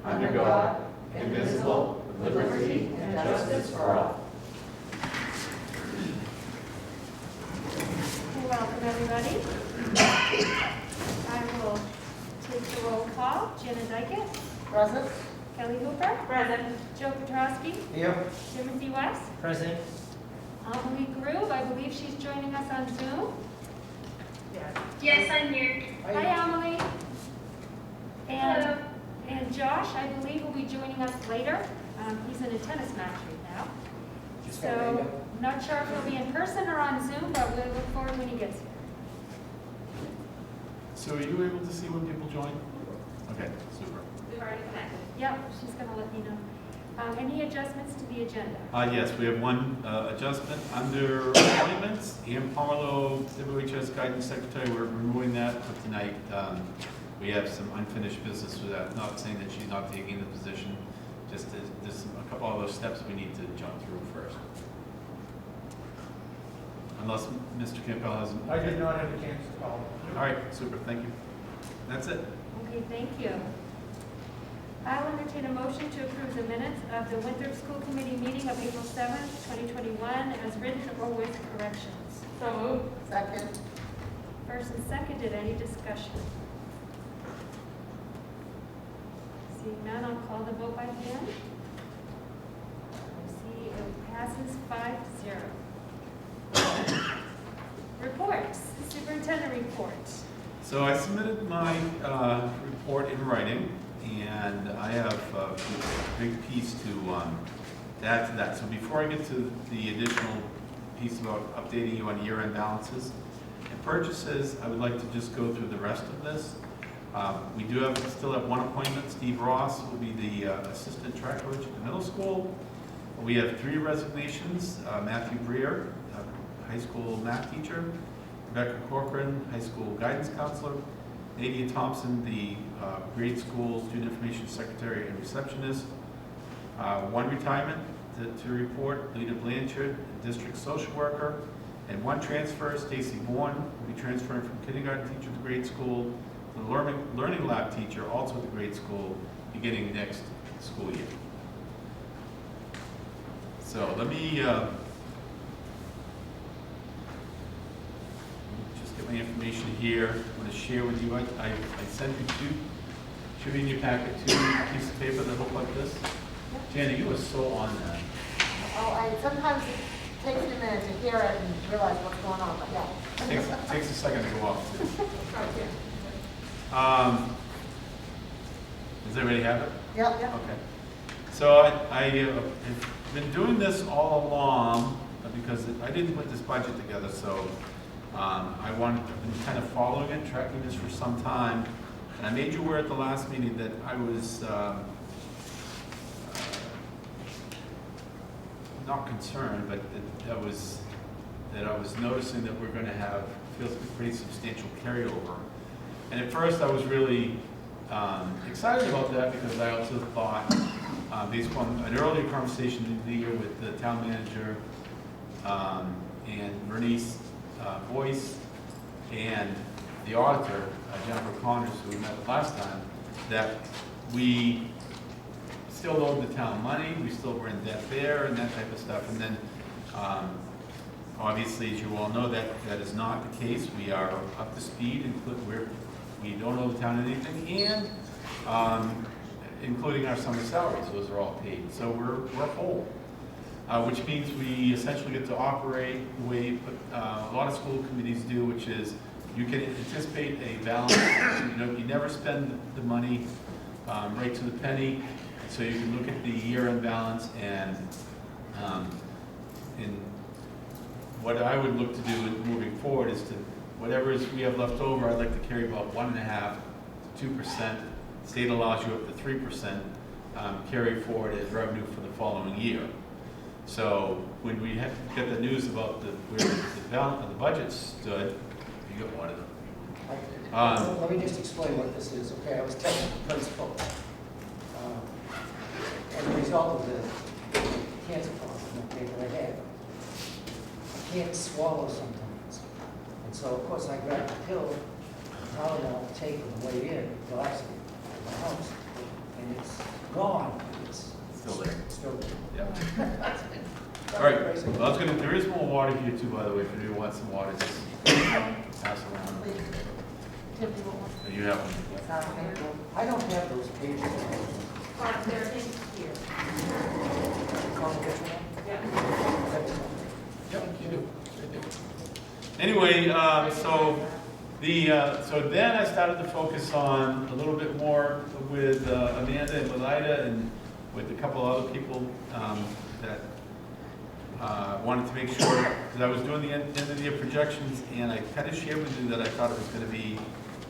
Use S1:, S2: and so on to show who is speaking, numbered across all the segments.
S1: under God, indivisible, with liberty and justice for all.
S2: Welcome, everybody. I will take the roll call. Jenna Dykett.
S3: Present.
S2: Kelly Hooper. Present. Joe Petrosky.
S3: Here.
S2: Timothy West.
S3: Present.
S2: Amelie Groove, I believe she's joining us on Zoom.
S4: Yes, I'm here.
S2: Hi, Amelie. And Josh, I believe, will be joining us later. He's in a tennis match right now. So, not sure if he'll be in person or on Zoom, but we'll look forward when he gets here.
S1: So are you able to see when people join? Okay, super.
S4: We've already connected.
S2: Yep, she's going to let me know. Any adjustments to the agenda?
S1: Yes, we have one adjustment under appointments. Ann Parlow, WHS Guidance Secretary, we're removing that for tonight. We have some unfinished business with that. Not saying that she's not taking the position, just there's a couple of those steps we need to jump through first. Unless Mr. Campbell has.
S3: I did not have a chance to call.
S1: All right, super, thank you. That's it.
S2: Okay, thank you. I'll entertain a motion to approve the minutes of the Winthrop School Committee meeting of April 7th, 2021, as written or with corrections.
S4: So moved.
S3: Second.
S2: First and seconded, any discussion? Seeing none, I'll call the vote by hand. I see it passes 5-0. Reports, superintendent report.
S1: So I submitted my report in writing, and I have a big piece to add to that. So before I get to the additional piece about updating you on year-end balances and purchases, I would like to just go through the rest of this. We do still have one appointment. Steve Ross will be the assistant track coach at the middle school. We have 3 resignations. Matthew Breer, high school math teacher. Rebecca Corcoran, high school guidance counselor. Nadia Thompson, the grade school student information secretary and receptionist. 1 retirement to report, Lita Blanchard, district social worker. And 1 transfer, Stacy Bourne, will be transferring from kindergarten teacher to grade school to learning lab teacher, also at the grade school, beginning next school year. So let me just get my information here. I'm going to share with you. I sent you 2, should be in your packet, 2 pieces of paper that look like this. Janet, you were so on that.
S5: Oh, sometimes it takes me a minute to hear it and realize what's going on, but yeah.
S1: Takes a second to go off too. Does everybody have it?
S5: Yep.
S1: Okay. So I've been doing this all along because I didn't put this budget together, so I've been kind of following it, tracking this for some time. And I made you aware at the last meeting that I was not concerned, but that I was noticing that we're going to have feels like a pretty substantial carryover. And at first I was really excited about that because I also thought, based on an earlier conversation in the year with the town manager and Bernice Boyce and the auditor, Jennifer Connors, who we met last time, that we still owed the town money, we still were in debt there and that type of stuff. And then obviously, as you all know, that is not the case. We are up to speed, we don't owe the town anything, and including our summer salaries, those are all paid. So we're whole, which means we essentially get to operate the way a lot of school committees do, which is you can anticipate a balance. You never spend the money right to the penny, so you can look at the year-end balance and what I would look to do moving forward is to, whatever we have left over, I'd like to carry about 1.5% to 2%. State allows you up to 3% carry forward as revenue for the following year. So when we get the news about where the budget stood, you got one of them.
S3: Let me just explain what this is, okay? I was telling the principal, as a result of the cancer problem that I had, I can't swallow sometimes. And so, of course, I grabbed a pill, probably I'll take on the way in, till actually my house, and it's gone. It's
S1: Still there.
S3: still there.
S1: Yeah. All right, well, I was gonna, there is more water here too, by the way, if anybody wants some water, just pass around.
S5: Tim, you want one?
S1: You have one.
S3: I don't have those pages.
S2: They're in here.
S3: Call it this one?
S2: Yeah.
S3: That's one.
S1: Yep, you do. Anyway, so then I started to focus on a little bit more with Amanda and with Ida and with a couple other people that wanted to make sure, because I was doing the end of the year projections, and I kind of shared with you that I thought it was going to be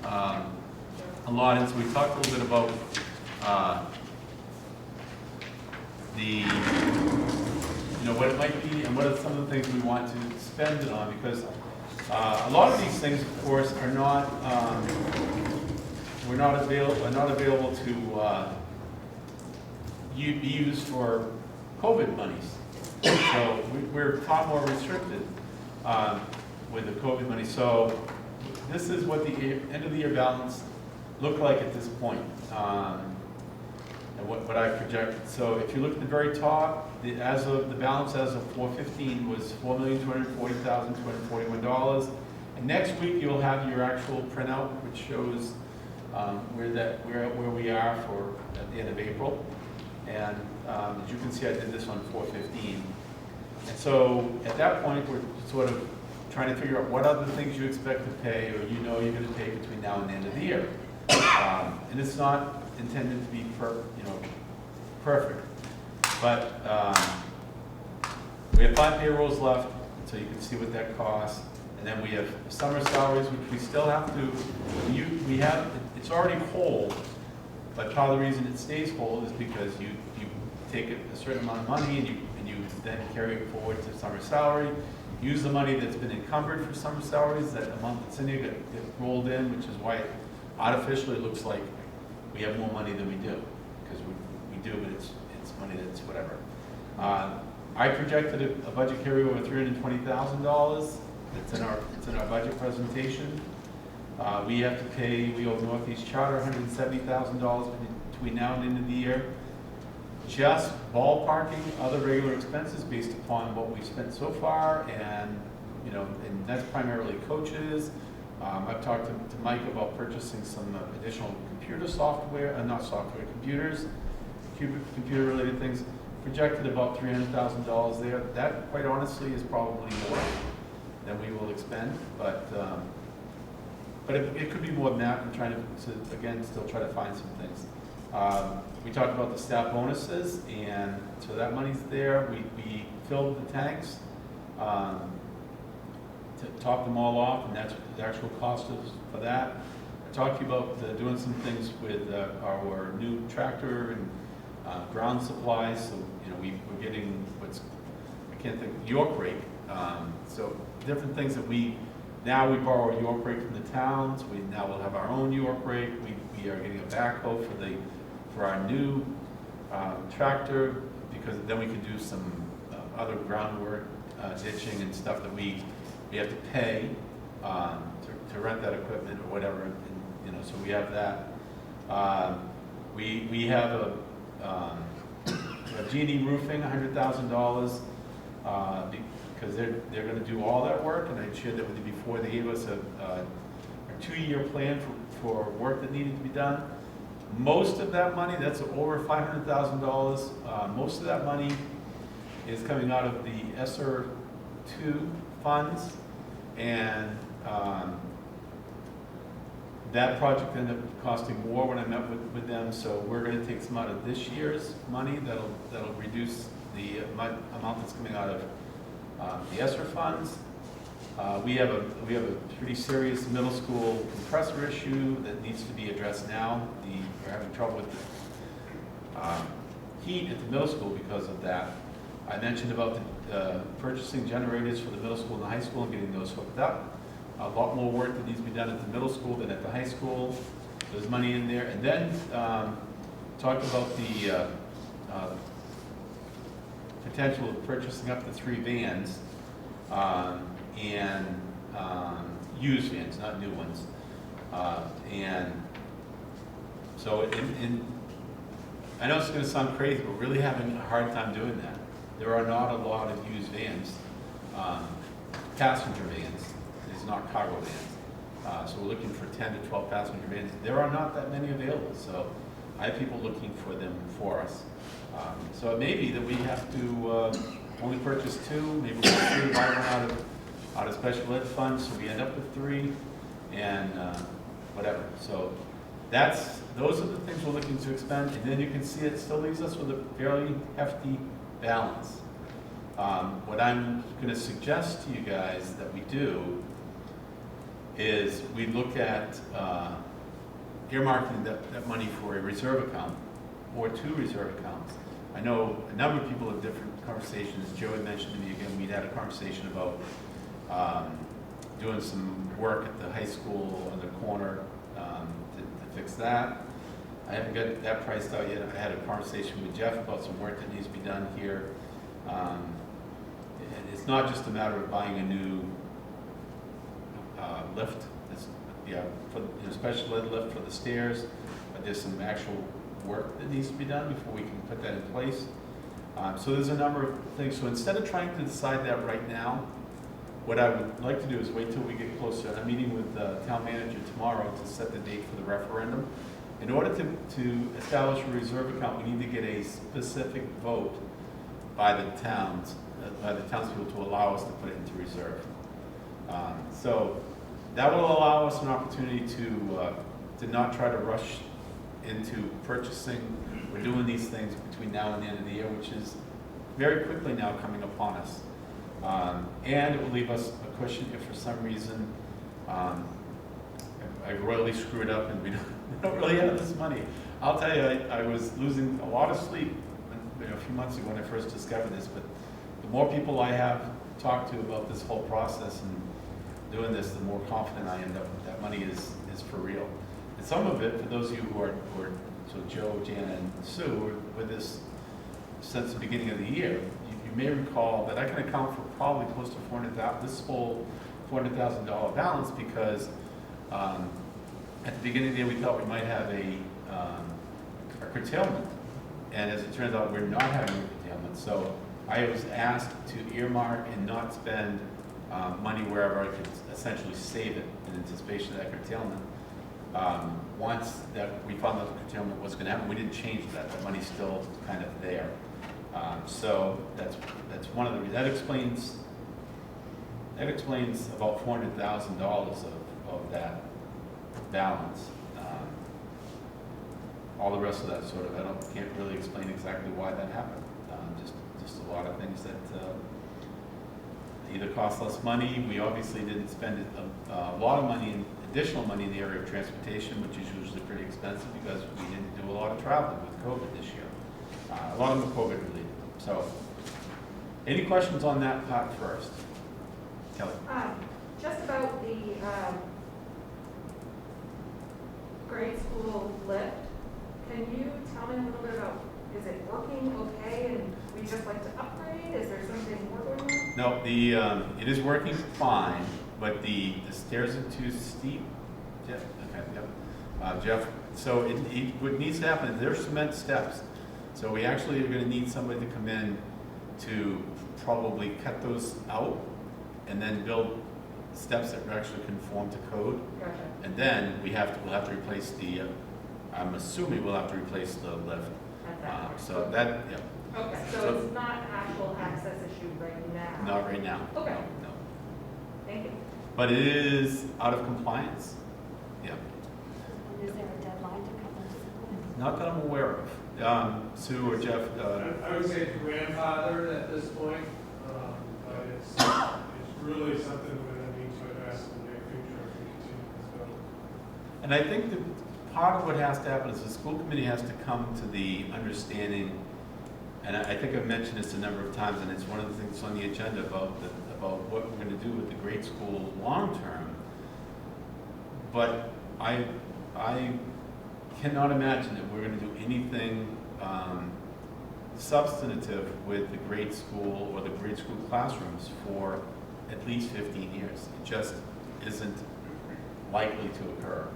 S1: a lot. And so we talked a little bit about what it might be and what are some of the things we want to spend it on, because a lot of these things, of course, are not available to be used for COVID monies. So we're a lot more restricted with the COVID money. So this is what the end of the year balance looked like at this point, and what I projected. So if you look at the very top, the balance as of 4/15 was $4,240,241. And next week you'll have your actual printout, which shows where we are for at the end of April. And as you can see, I did this on 4/15. And so at that point, we're sort of trying to figure out what other things you expect to pay, or you're going to pay between now and the end of the year. And it's not intended to be perfect, but we have 5 payrolls left, so you can see what that costs. And then we have summer salaries, which we still have to. It's already whole, but part of the reason it stays whole is because you take a certain amount of money and you then carry it forward to summer salary. Use the money that's been encumbered for summer salaries, that amount that's in there get rolled in, which is why it artificially looks like we have more money than we do, because we do, but it's money that's whatever. I projected a budget carryover of $320,000. It's in our budget presentation. We have to pay, we owe Northeast Charter $170,000 between now and the end of the year. Just ballparking other regular expenses based upon what we've spent so far, and that's primarily coaches. I've talked to Mike about purchasing some additional computer software, computers, computer-related things. Projected about $300,000 there. That, quite honestly, is probably more than we will expend, but it could be more than that. I'm trying to again, still try to find some things. We talked about the staff bonuses, and so that money's there. We filled the tanks to top them all off, and that's what the actual cost is for that. I talked to you about doing some things with our new tractor and ground supplies. So we're getting York rake. So different things that we borrow a York rake from the towns. We now will have our own York rake. We are getting a backhoe for our new tractor, because then we can do some other groundwork, ditching and stuff that we have to pay to rent that equipment or whatever. And, so we have that. We have a G&E roofing, $100,000, because they're going to do all that work, and I shared that with you before. They gave us a 2-year plan for work that needed to be done. Most of that money, that's over $500,000. Most of that money is coming out of the ESSER 2 funds, and that project ended up costing more when I met with them. So we're going to take some out of this year's money that'll reduce the amount that's coming out of the ESSER funds. We have a pretty serious middle school compressor issue that needs to be addressed now. We're having trouble with the heat at the middle school because of that. I mentioned about the purchasing generators for the middle school and the high school and getting those hooked up. A lot more work that needs to be done at the middle school than at the high school. There's money in there. And then talked about the potential of purchasing up to 3 vans. And used vans, not new ones. And so I know it's gonna sound crazy, but really having a hard time doing that. There are not a lot of used vans, passenger vans, it's not cargo vans. So we're looking for 10 to 12 passenger vans. There are not that many available, so I have people looking for them for us. So it may be that we have to only purchase 2, maybe we'll buy one out of special ed funds, so we end up with 3, and whatever. So those are the things we're looking to expend, and then you can see it still leaves us with a fairly hefty balance. What I'm going to suggest to you guys that we do is we look at earmarking that money for a reserve account or 2 reserve accounts. I know a number of people have different conversations. Joey mentioned to me again, we'd had a conversation about doing some work at the high school on the corner to fix that. I haven't got that priced out yet. I had a conversation with Jeff about some work that needs to be done here. And it's not just a matter of buying a new lift. It's, for special ed lift for the stairs, but there's some actual work that needs to be done before we can put that in place. So there's a number of things. So instead of trying to decide that right now, what I would like to do is wait till we get closer. I'm meeting with the town manager tomorrow to set the date for the referendum. In order to establish a reserve account, we need to get a specific vote by the townspeople to allow us to put it into reserve. So that will allow us an opportunity to not try to rush into purchasing. We're doing these things between now and the end of the year, which is very quickly now coming upon us. And it will leave us a cushion if for some reason I royally screwed up and we don't really have this money. I'll tell you, I was losing a lot of sleep a few months ago when I first discovered this, but the more people I have talked to about this whole process and doing this, the more confident I end up that money is for real. And some of it, for those of you who are so Joe, Jan, and Sue, were with this since the beginning of the year, you may recall that I can account for probably close to this whole $400,000 balance because at the beginning of the year we thought we might have a curtailment, and as it turns out we're not having a curtailment. So I was asked to earmark and not spend money wherever I could essentially save it in anticipation of that curtailment. Once that we found out the curtailment was going to happen, we didn't change that. The money's still kind of there. So that's one of the that explains about $400,000 of that balance. All the rest of that sort of can't really explain exactly why that happened. Just a lot of things that either cost less money. We obviously didn't spend a lot of money, additional money in the area of transportation, which is usually pretty expensive because we didn't do a lot of traveling with COVID this year. A lot of them are COVID related. So, any questions on that part first? Kelly?
S6: Just about the grade school lift, can you tell me a little bit about, is it working okay and we just like to upgrade? Is there something more going on?
S1: No, it is working fine, but the stairs are too steep. Jeff, okay, yep. Jeff, so what needs to happen is there's cement steps. So we actually are going to need somebody to come in to probably cut those out and then build steps that actually conform to code.
S6: Gotcha.
S1: And then we'll have to replace the, I'm assuming we'll have to replace the lift.
S6: At that point.
S1: So that, yeah.
S6: Okay, so it's not an actual access issue right now?
S1: Not right now.
S6: Okay.
S1: No.
S6: Thank you.
S1: But it is out of compliance. Yeah.
S2: Is there a deadline to come into compliance?
S1: Not that I'm aware of. Sue or Jeff?
S7: I would say it's grandfathered at this point, but it's really something we're going to need to address in the near future if we continue this build.
S1: And I think that part of what has to happen is the school committee has to come to the understanding, and I think I've mentioned this a number of times, and it's one of the things on the agenda about what we're going to do with the grade school long term. But I cannot imagine that we're going to do anything substantive with the grade school or the grade school classrooms for at least 15 years. It just isn't likely to occur.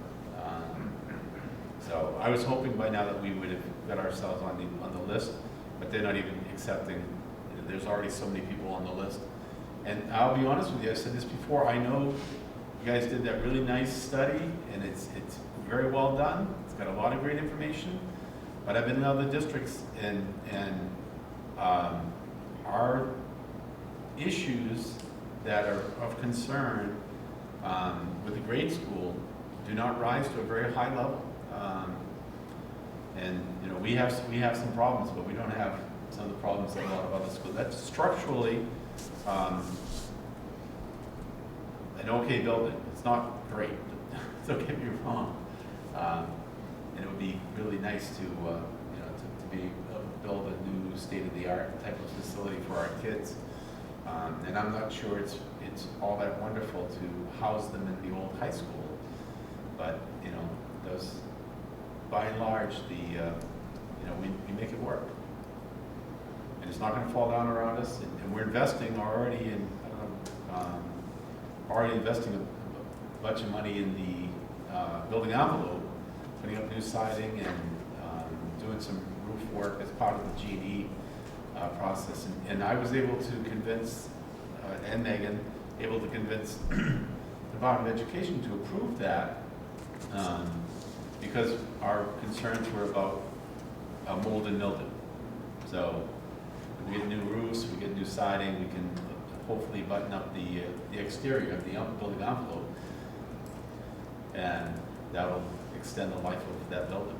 S1: So I was hoping by now that we would have got ourselves on the list, but they're not even accepting. There's already so many people on the list. And I'll be honest with you, I said this before, I know you guys did that really nice study, and it's very well done. It's got a lot of great information, but I've been in other districts, and our issues that are of concern with the grade school do not rise to a very high level. And you know, we have some problems, but we don't have some of the problems that a lot of other schools. That's structurally an okay building. It's not great. Don't get me wrong. And it would be really nice to to be able to build a new state-of-the-art type of facility for our kids. And I'm not sure it's all that wonderful to house them in the old high school, but you know, those, by and large, we make it work, and it's not going to fall down around us. And we're investing already in, already investing a bunch of money in the building envelope, putting up new siding and doing some roof work as part of the G&E process. And I was able to convince, and Megan, able to convince the Department of Education to approve that because our concerns were about mold and mildew. So we get new roofs, we get new siding, we can hopefully button up the exterior of the building envelope, and that will extend the life of that building.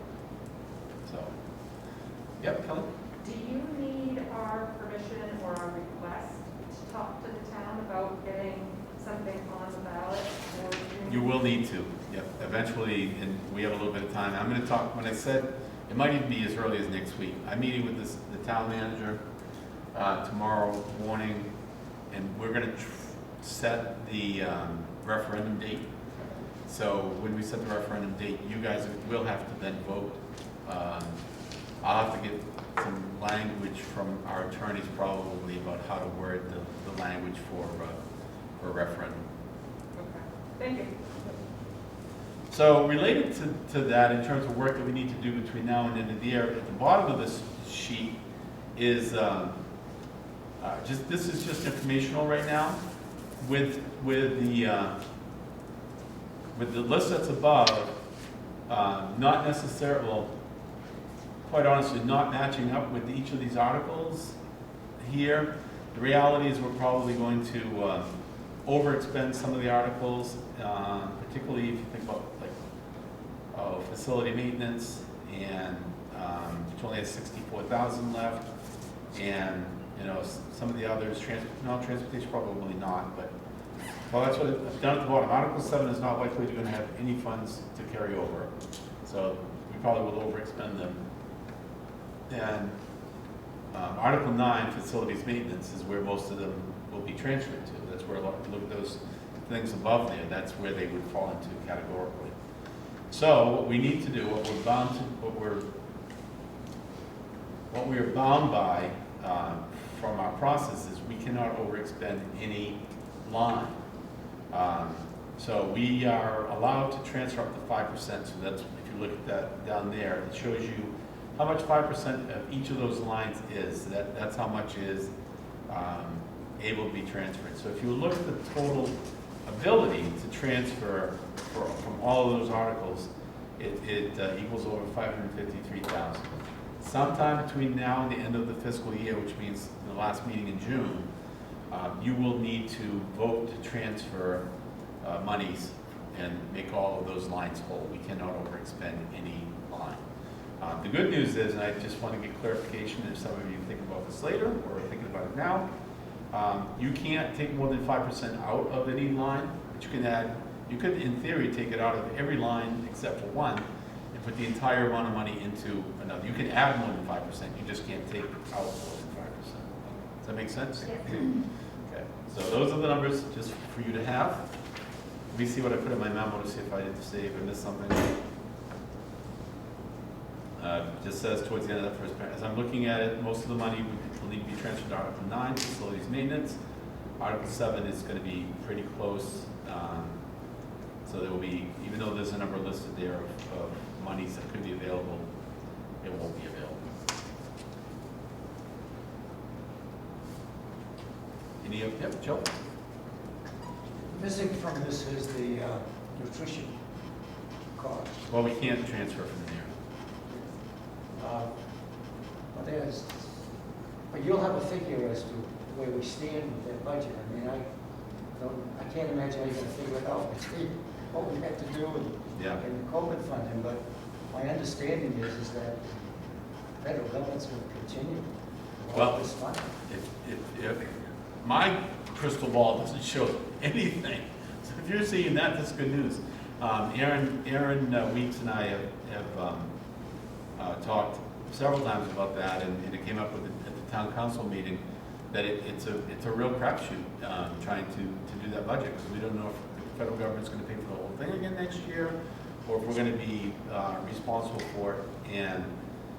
S1: So, yep, Kelly?
S6: Do you need our permission or our request to talk to the town about getting something on the ballot for June?
S1: You will need to, yep, eventually, and we have a little bit of time. I'm going to talk, when I said, it might even be as early as next week. I'm meeting with the town manager tomorrow morning, and we're going to set the referendum date. So when we set the referendum date, you guys will have to then vote. I'll have to get some language from our attorneys probably about how to word the language for a referendum.
S6: Okay, thank you.
S1: So related to that, in terms of work that we need to do between now and the end of the year, at the bottom of this sheet is this is just informational right now. With the list that's above, not necessarily, well, quite honestly, not matching up with each of these articles here. The reality is we're probably going to overexpend some of the articles, particularly if you think about facility maintenance, and which only has 64,000 left, and you know, some of the others, transportation probably not, but well, that's what I've done at the bottom. Article 7 is not likely going to have any funds to carry over, so we probably will overexpend them. And Article 9, facilities maintenance, is where most of them will be transferred to. That's where, look at those things above there, that's where they would fall into categorically. So what we need to do, what we are bound by from our process is we cannot overexpend any line. So we are allowed to transfer up to 5%. So that's, if you look at that down there, it shows you how much 5% of each of those lines is. That's how much is able to be transferred. So if you look at the total ability to transfer from all of those articles, it equals over 553,000. Sometime between now and the end of the fiscal year, which means the last meeting in June, you will need to vote to transfer monies and make all of those lines whole. We cannot overexpend any line. The good news is, and I just want to get clarification if some of you think about this later or are thinking about it now, you can't take more than 5% out of any line, but you can add, you could in theory take it out of every line except for one and put the entire amount of money into another. You can add more than 5%, you just can't take out more than 5%. Does that make sense?
S2: Yes.
S1: Okay, so those are the numbers just for you to have. Let me see what I put in my memo to see if I missed something. Just says towards the end of that first paragraph, as I'm looking at it, most of the money will need to be transferred to Article 9, facilities maintenance. Article 7 is going to be pretty close. So there will be, even though there's a number listed there of monies that could be available, it won't be available. Any, yep, Joe?
S3: Missing from this is the nutrition cost.
S1: Well, we can't transfer from there.
S3: But you'll have a figure as to where we stand with that budget. I mean, I can't imagine how you're gonna figure it out between what we have to do
S1: Yeah.
S3: and the COVID funding, but my understanding is that federal government's gonna continue
S1: Well,
S3: this money.
S1: If my crystal ball doesn't show anything, so if you're seeing that, that's good news. Aaron Weeks and I have talked several times about that, and it came up with at the town council meeting that it's a real crapshoot trying to do that budget, because we don't know if the federal government's going to pay for the whole thing again next year, or if we're going to be responsible for it. And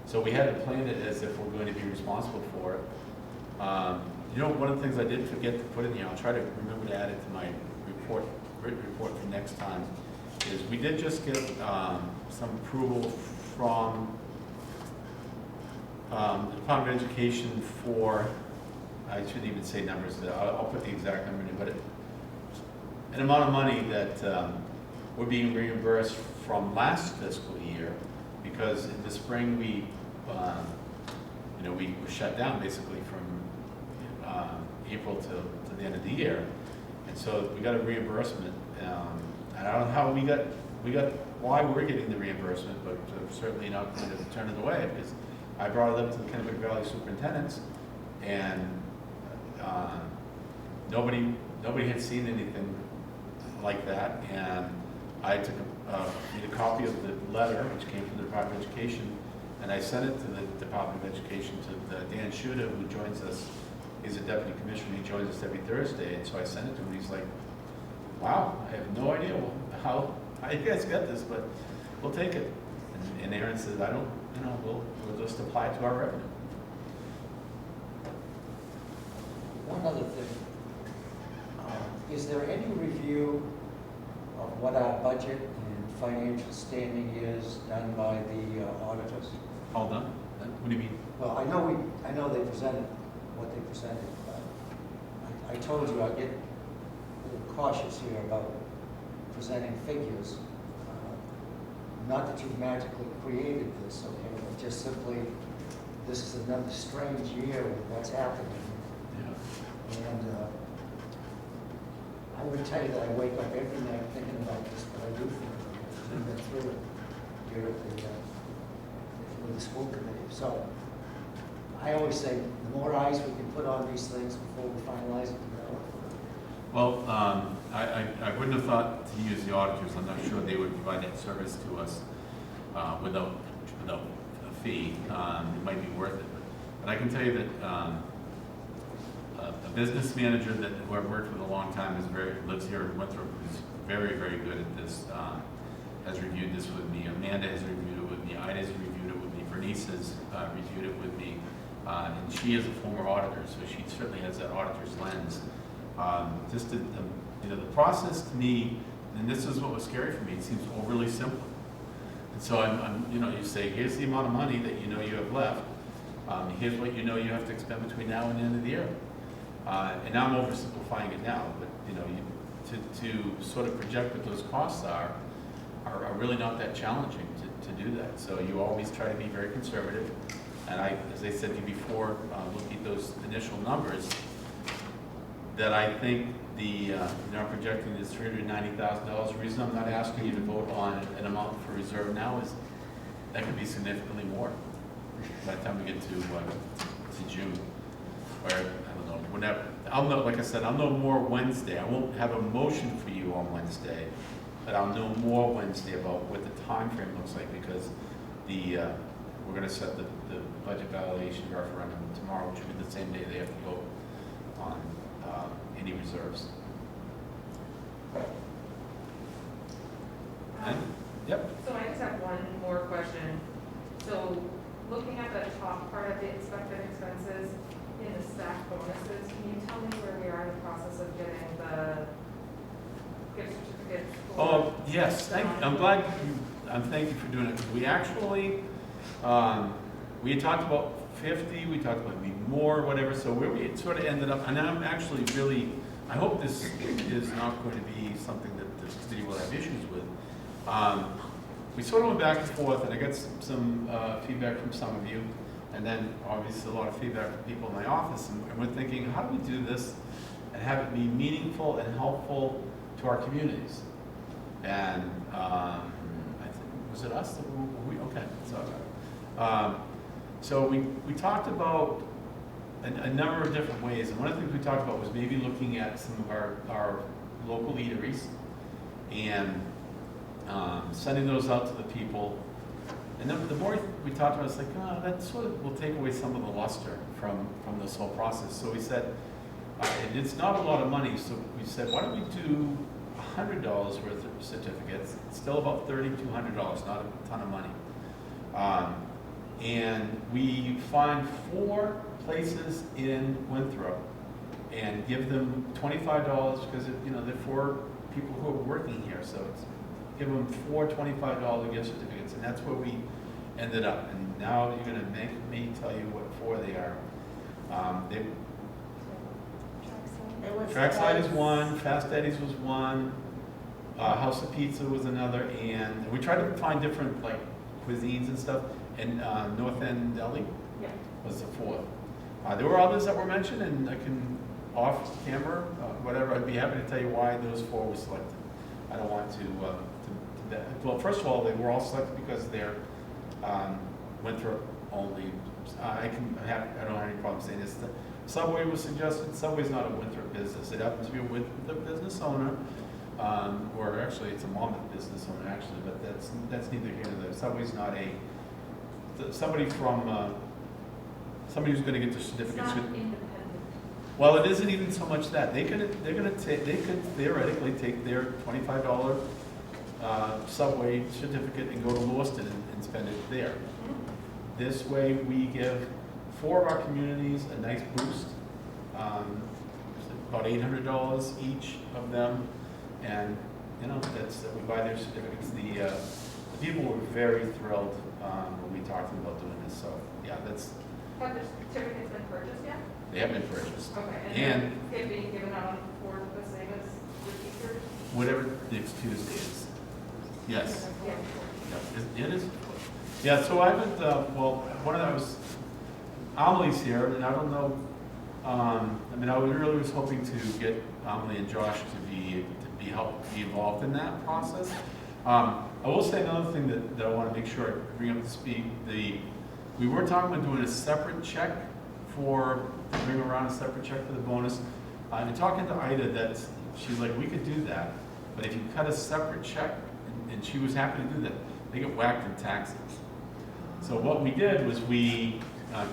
S1: so we had to plan it as if we're going to be responsible for it. You know, one of the things I did forget to put in here, I'll try to remember to add it to my written report for next time, is we did just get some approval from the Department of Education for, I shouldn't even say numbers, I'll put the exact number in, but an amount of money that we're being reimbursed from last fiscal year, because in the spring we were shut down basically from April to the end of the year, and so we got a reimbursement. And I don't know how we got why we're getting the reimbursement, but certainly not going to turn it away, because I brought it up to the Kennebec Valley superintendents, and nobody had seen anything like that. And I took made a copy of the letter, which came from the Department of Education, and I sent it to the Department of Education, to Dan Schuda, who joins us. He's a deputy commissioner. He joins us every Thursday, and so I sent it to him. He's like, "Wow, I have no idea how you guys got this, but we'll take it." And Aaron said, "I don't, we'll just apply it to our revenue."
S3: One other thing, is there any review of what our budget and financial standing is done by the auditors?
S1: All done? What do you mean?
S3: Well, I know they presented what they presented, but I told you I'd get a little cautious here about presenting figures. Not that you've magically created this, okay, but just simply, this is another strange year with what's happening.
S1: Yeah.
S3: And I would tell you that I wake up every night thinking about this, but I do think about it. I've been through it here at with the school committee. So I always say, the more eyes we can put on these things before we finalize it, the better.
S1: Well, I wouldn't have thought to use the auditors. I'm not sure they would provide that service to us without a fee. It might be worth it. But I can tell you that a business manager who I've worked with a long time lives here in Winthrop, who's very, very good at this, has reviewed this with me. Amanda has reviewed it with me. Ida has reviewed it with me. Bernice has reviewed it with me. And she is a former auditor, so she certainly has that auditor's lens. Just the process to me, and this is what was scary for me, it seems overly simple. And so you say, here's the amount of money that you have left. Here's what you have to expend between now and the end of the year. And now I'm oversimplifying it now, but to sort of project what those costs are really not that challenging to do that. So you always try to be very conservative. And as I said to you before, looking at those initial numbers, that I think I'm projecting this $390,000. The reason I'm not asking you to vote on an amount for reserve now is that could be significantly more by the time we get to June, or I don't know, whenever. I'll know, like I said, I'll know more Wednesday. I won't have a motion for you on Wednesday, but I'll know more Wednesday about what the time frame looks like, because we're going to set the budget validation referendum tomorrow, which will be the same day they have to vote on any reserves. Yep.
S6: So I just have one more question. So looking at the top part of the expected expenses in the staff bonuses, can you tell me where we are in the process of getting the gift certificates?
S1: Oh, yes, I'm glad, thank you for doing it. We actually We had talked about 50, we talked about maybe more, whatever, so where we had sort of ended up, and I'm actually really, I hope this is not going to be something that the city will have issues with. We sort of went back and forth, and I got some feedback from some of you, and then obviously a lot of feedback from people in my office, and we're thinking, how do we do this and have it be meaningful and helpful to our communities? And I think, was it us? Okay, so we talked about a number of different ways, and one of the things we talked about was maybe looking at some of our local eateries and sending those out to the people. And then the more we talked about it, it's like, oh, that sort of will take away some of the luster from this whole process. So we said, and it's not a lot of money, so we said, why don't we do $100 worth of certificates? It's still about $3,200, not a ton of money. And we find 4 places in Winthrop and give them $25 because they're 4 people who are working here, so it's give them 4 $25 gift certificates, and that's where we ended up. And now you're going to make me tell you what 4 they are. Trackside is one, Fast Eddie's was one, House of Pizza was another, and we tried to find different like cuisines and stuff. And North End Deli was the 4th. There were others that were mentioned, and I can off camera, whatever. I'd be happy to tell you why those 4 were selected. I don't want to well, first of all, they were all selected because they're Winthrop only. I don't have any problem saying this. The Subway was suggested. Subway's not a Winthrop business. It happens to be a Winthrop business owner, or actually it's a Monmouth business owner actually, but that's neither here nor there. Subway's not somebody who's going to get the certificates.
S6: It's not independent.
S1: Well, it isn't even so much that they could theoretically take their $25 Subway certificate and go to Lewiston and spend it there. This way, we give 4 of our communities a nice boost, about $800 each of them, and that's we buy their certificates. The people were very thrilled when we talked to them about doing this. So yeah, that's.
S6: Have the certificates been purchased yet?
S1: They have been purchased.
S6: Okay, and they're being given out for the same as the teachers?
S1: Whatever next Tuesday is. Yes.
S6: Yeah.
S1: Yeah, it is. Yeah, so I would, one of those, Amelie's here, and I don't know, I really was hoping to get Amelie and Josh to be involved in that process. I will say another thing that I want to make sure I bring up to speed. We were talking about doing a separate check for the bonus. I'm talking to Ida she's like, we could do that, but if you cut a separate check, and she was happy to do that, they get whacked in taxes. So what we did was we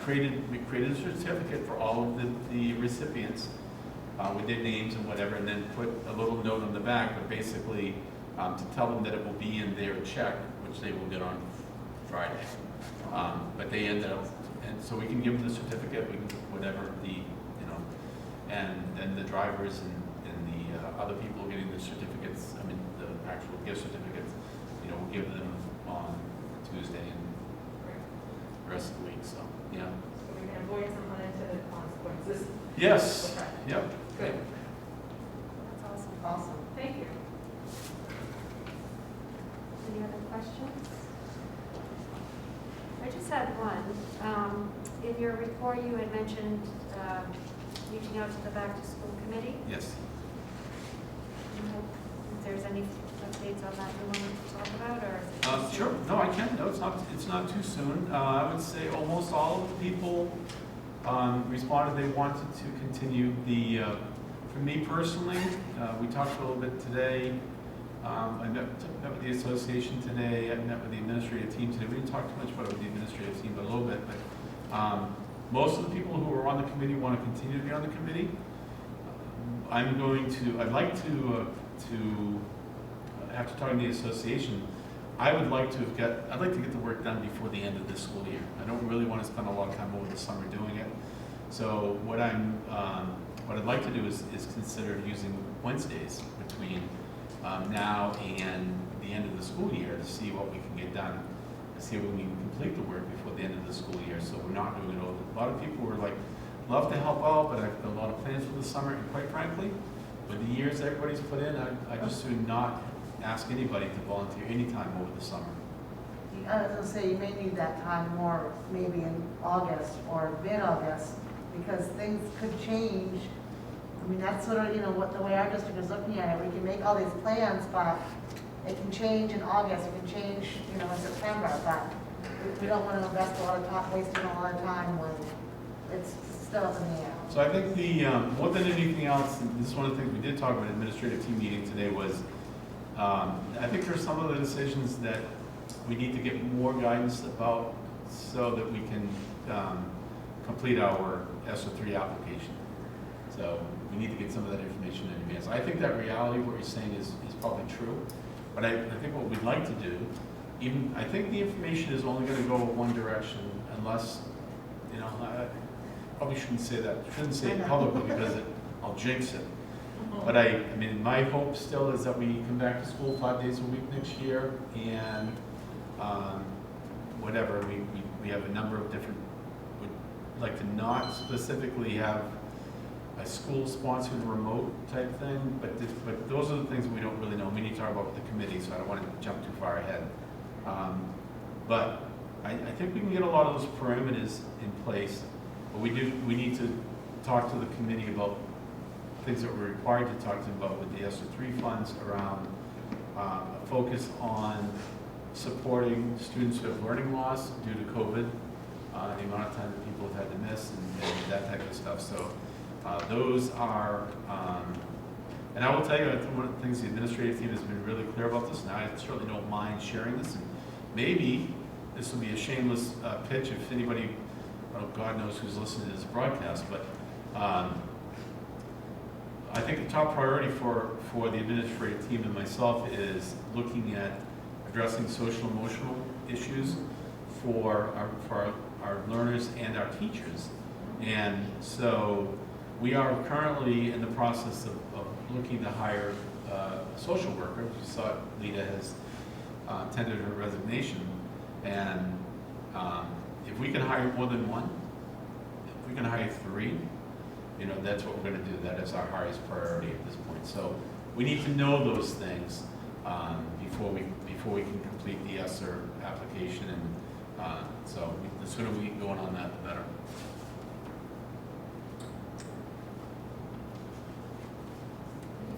S1: created a certificate for all of the recipients with their names and whatever, and then put a little note on the back, but basically to tell them that it will be in their check, which they will get on Friday. But they ended up, and so we can give them the certificate, we can whatever and then the drivers and the other people getting the certificates, the actual gift certificates, we'll give them on Tuesday and the rest of the week. So yeah.
S6: So we can avoid some unintended consequences.
S1: Yes.
S6: Okay.
S1: Yep.
S6: Good.
S2: That's awesome.
S5: Awesome.
S6: Thank you.
S2: Any other questions? I just had one. In your report, you had mentioned reaching out to the back-to-school committee.
S1: Yes.
S2: If there's any updates on that you want to talk about, or is it too soon?
S1: Sure. No, I can. No, it's not too soon. I would say almost all of the people responded they wanted to continue for me personally, we talked a little bit today. I met with the association today. I met with the administrative team today. We didn't talk too much about the administrative team, but a little bit. But most of the people who are on the committee want to continue to be on the committee. I'd like to after talking to the association, I'd like to get the work done before the end of this school year. I don't really want to spend a lot of time over the summer doing it. So what I'd like to do is consider using Wednesdays between now and the end of the school year to see what we can get done. see if we can complete the work before the end of the school year, so we're not doing it over. A lot of people were like, love to help out, but I've got a lot of plans for the summer, and quite frankly, with the years everybody's put in, I just would not ask anybody to volunteer anytime over the summer.
S5: I was gonna say, you may need that time more, maybe in August or mid-August, because things could change. I mean, that's sort of, what the way our district is looking at it, we can make all these plans, but it can change in August, it can change, in September, but we don't want to invest a lot of time, wasting a lot of time when it's still up in the air.
S1: So I think the, more than anything else, and this is one of the things we did talk about at administrative team meeting today was, I think there's some of the decisions that we need to get more guidance about so that we can complete our ESSER III application. So we need to get some of that information in advance. I think that reality, what you're saying is probably true, but I think what we'd like to do, I think the information is only going to go one direction unless, I probably shouldn't say that, shouldn't say it publicly because I'll jinx it. But I mean, my hope still is that we come back to school 5 days a week next year, and whatever, we have a number of different, would like to not specifically have a school-sponsored remote type thing, but those are the things we don't really know. We need to talk about with the committee, so I don't want to jump too far ahead. But I think we can get a lot of those parameters in place, but we need to talk to the committee about things that we're required to talk to them about with the ESSER III funds around a focus on supporting students who have learning loss due to COVID, the amount of time that people have had to miss and that type of stuff. So those are, and I will tell you, one of the things the administrative team has been really clear about this, and I certainly don't mind sharing this, and maybe this will be a shameless pitch if anybody, God knows who's listening to this broadcast, but I think the top priority for the administrative team and myself is looking at addressing social emotional issues for our learners and our teachers. And so we are currently in the process of looking to hire a social worker. You saw Lita has tendered her resignation. And if we can hire more than one, if we can hire 3, that's what we're going to do. That is our highest priority at this point. So we need to know those things before we can complete the ESSER application. And so the sooner we get going on that, the better.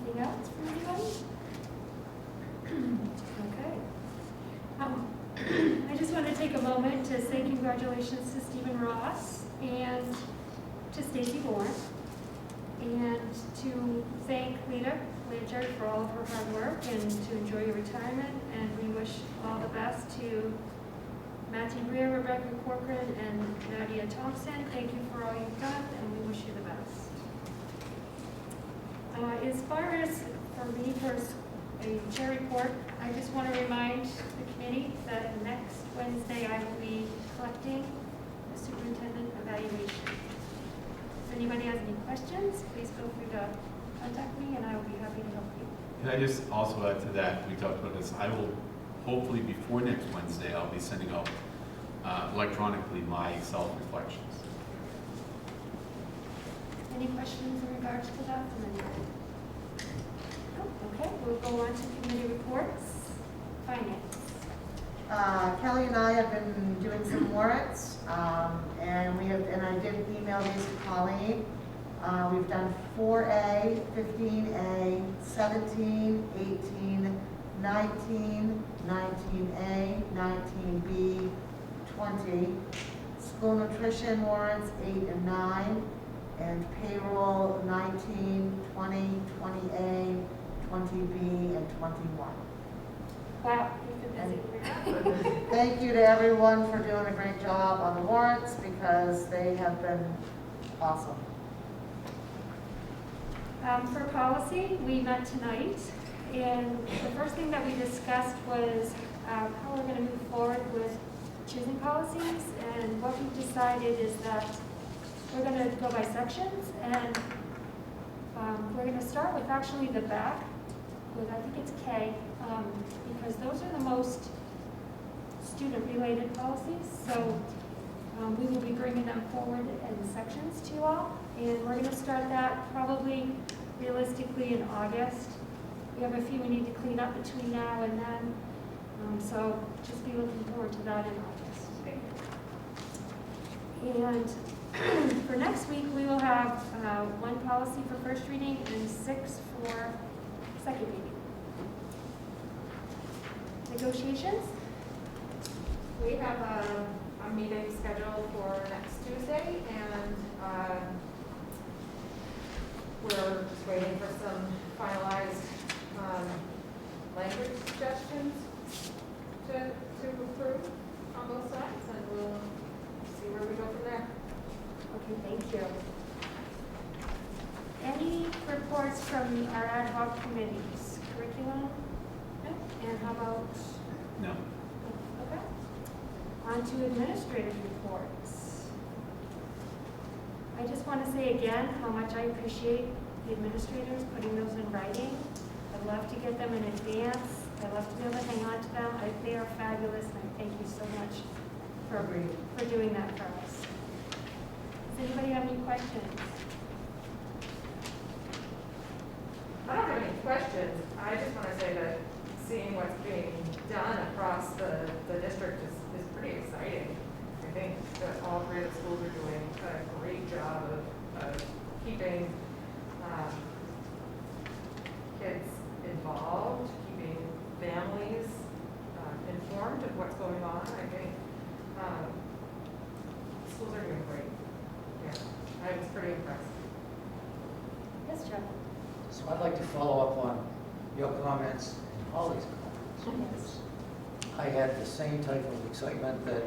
S2: Anything else from anybody? Okay. I just want to take a moment to say congratulations to Stephen Ross and to Stacy Moore, and to thank Lita Blanchard for all of her hard work and to enjoy your retirement. And we wish all the best to Matthew Greer, Rebecca Corcoran, and Nadia Thompson. Thank you for all you've done, and we wish you the best. As far as for me, for a chair report, I just want to remind the committee that next Wednesday I will be collecting the superintendent evaluation. If anybody has any questions, please feel free to contact me and I will be happy to help you.
S1: Can I just also add to that, we talked about this, I will hopefully before next Wednesday, I'll be sending out electronically my self-reflections.
S2: Any questions in regards to that from anybody? No? Okay, we'll go on to committee reports. Finance.
S5: Kelly and I have been doing some warrants, and I did email these to Colleen. We've done 4A, 15A, 17, 18, 19, 19A, 19B, 20. School nutrition warrants 8 and 9, and payroll 19, 20, 20A, 20B, and 21.
S2: Wow, you've been busy.
S5: Thank you to everyone for doing a great job on the warrants because they have been awesome.
S2: For policy, we met tonight, and the first thing that we discussed was how we're going to move forward with choosing policies, and what we decided is that we're going to go by sections, and we're going to start with actually the back, with I think it's K, because those are the most student-related policies. So we will be bringing them forward in sections to you all. And we're going to start that probably realistically in August. We have a few we need to clean up between now and then. So just be looking forward to that in August. And for next week, we will have 1 policy for first reading and 6 for second reading. Negotiations?
S6: We have a meeting scheduled for next Tuesday, and we're just waiting for some finalized language suggestions to approve on both sides, and we'll see where we go from there.
S2: Okay, thank you. Any reports from our ad hoc committees? Curriculum? Okay. And how about,
S1: No.
S2: okay. On to administrative reports. I just want to say again how much I appreciate the administrators putting those in writing. I'd love to get them in advance. I'd love to be able to hang on to them. They are fabulous, and I thank you so much for doing that for us. Does anybody have any questions?
S6: I don't have any questions. I just want to say that seeing what's being done across the district is pretty exciting. I think that all 3 of the schools are doing a great job of keeping kids involved, keeping families informed of what's going on. I think schools are doing great. Yeah, I was pretty impressed.
S2: Yes, Joe?
S3: So I'd like to follow up on your comments and Holly's comments.
S2: Yes.
S3: I had the same type of excitement that,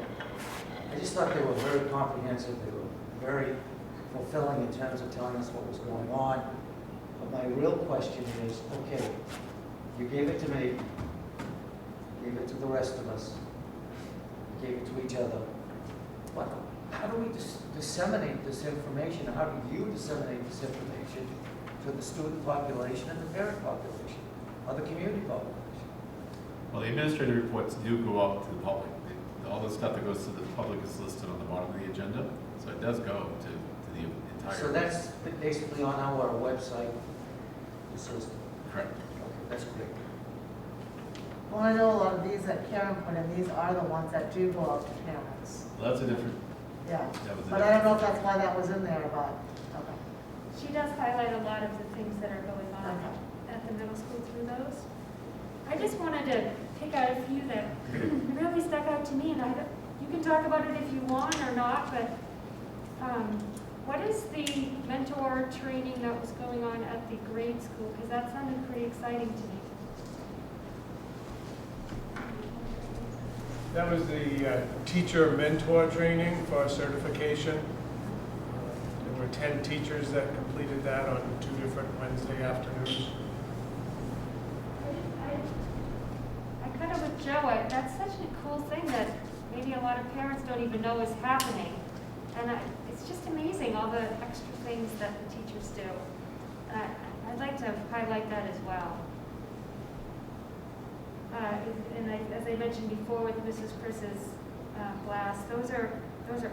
S3: I just thought they were very comprehensive, they were very fulfilling in terms of telling us what was going on. But my real question is, okay, you gave it to me, you gave it to the rest of us, you gave it to each other. But how do we disseminate this information? How do you disseminate this information to the student population and the parent population, or the community population?
S1: Well, the administrative reports do go out to the public. All the stuff that goes to the public is listed on the bottom of the agenda, so it does go to the entire.
S3: So that's basically on our website. This is,
S1: Correct.
S3: okay, that's great.
S5: Well, I know a lot of these that Karen put in, these are the ones that do go out to parents.
S1: Well, that's a different,
S5: Yeah,
S1: that was a
S5: but I don't know if that's why that was in there, but, okay.
S2: She does highlight a lot of the things that are going on
S5: Okay.
S2: at the middle school through those. I just wanted to pick out a few that really stuck out to me, and you can talk about it if you want or not, but what is the mentor training that was going on at the grade school? Because that sounded pretty exciting to me.
S7: That was the teacher mentor training for certification. There were 10 teachers that completed that on 2 different Wednesday afternoons.
S2: I kind of with Joe, that's such a cool thing that maybe a lot of parents don't even know is happening. And it's just amazing, all the extra things that the teachers do. I'd like to highlight that as well. As I mentioned before with Mrs. Chris's class, those are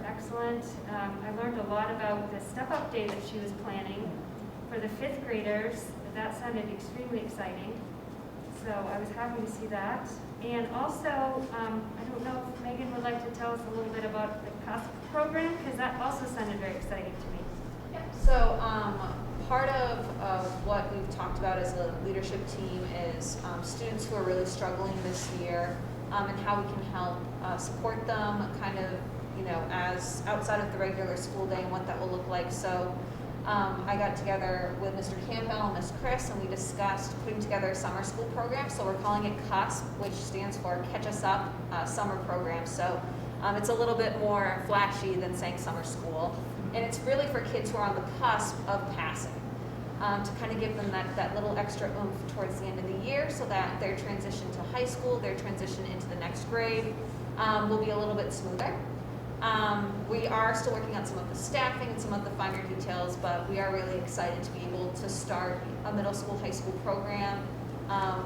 S2: excellent. I learned a lot about the step-up day that she was planning for the 5th graders. That sounded extremely exciting. So I was happy to see that. And also, I don't know if Megan would like to tell us a little bit about the CUSP program, because that also sounded very exciting to me.
S8: Yeah, so part of what we've talked about as a leadership team is students who are really struggling this year and how we can help support them kind of, as outside of the regular school day and what that will look like. So I got together with Mr. Campbell and Ms. Chris, and we discussed putting together a summer school program. So we're calling it CUSP, which stands for Catch Us Up Summer Program. So it's a little bit more flashy than saying summer school. And it's really for kids who are on the cusp of passing, to kind of give them that little extra oomph towards the end of the year so that their transition to high school, their transition into the next grade will be a little bit smoother. We are still working on some of the staffing and some of the finer details, but we are really excited to be able to start a middle school, high school program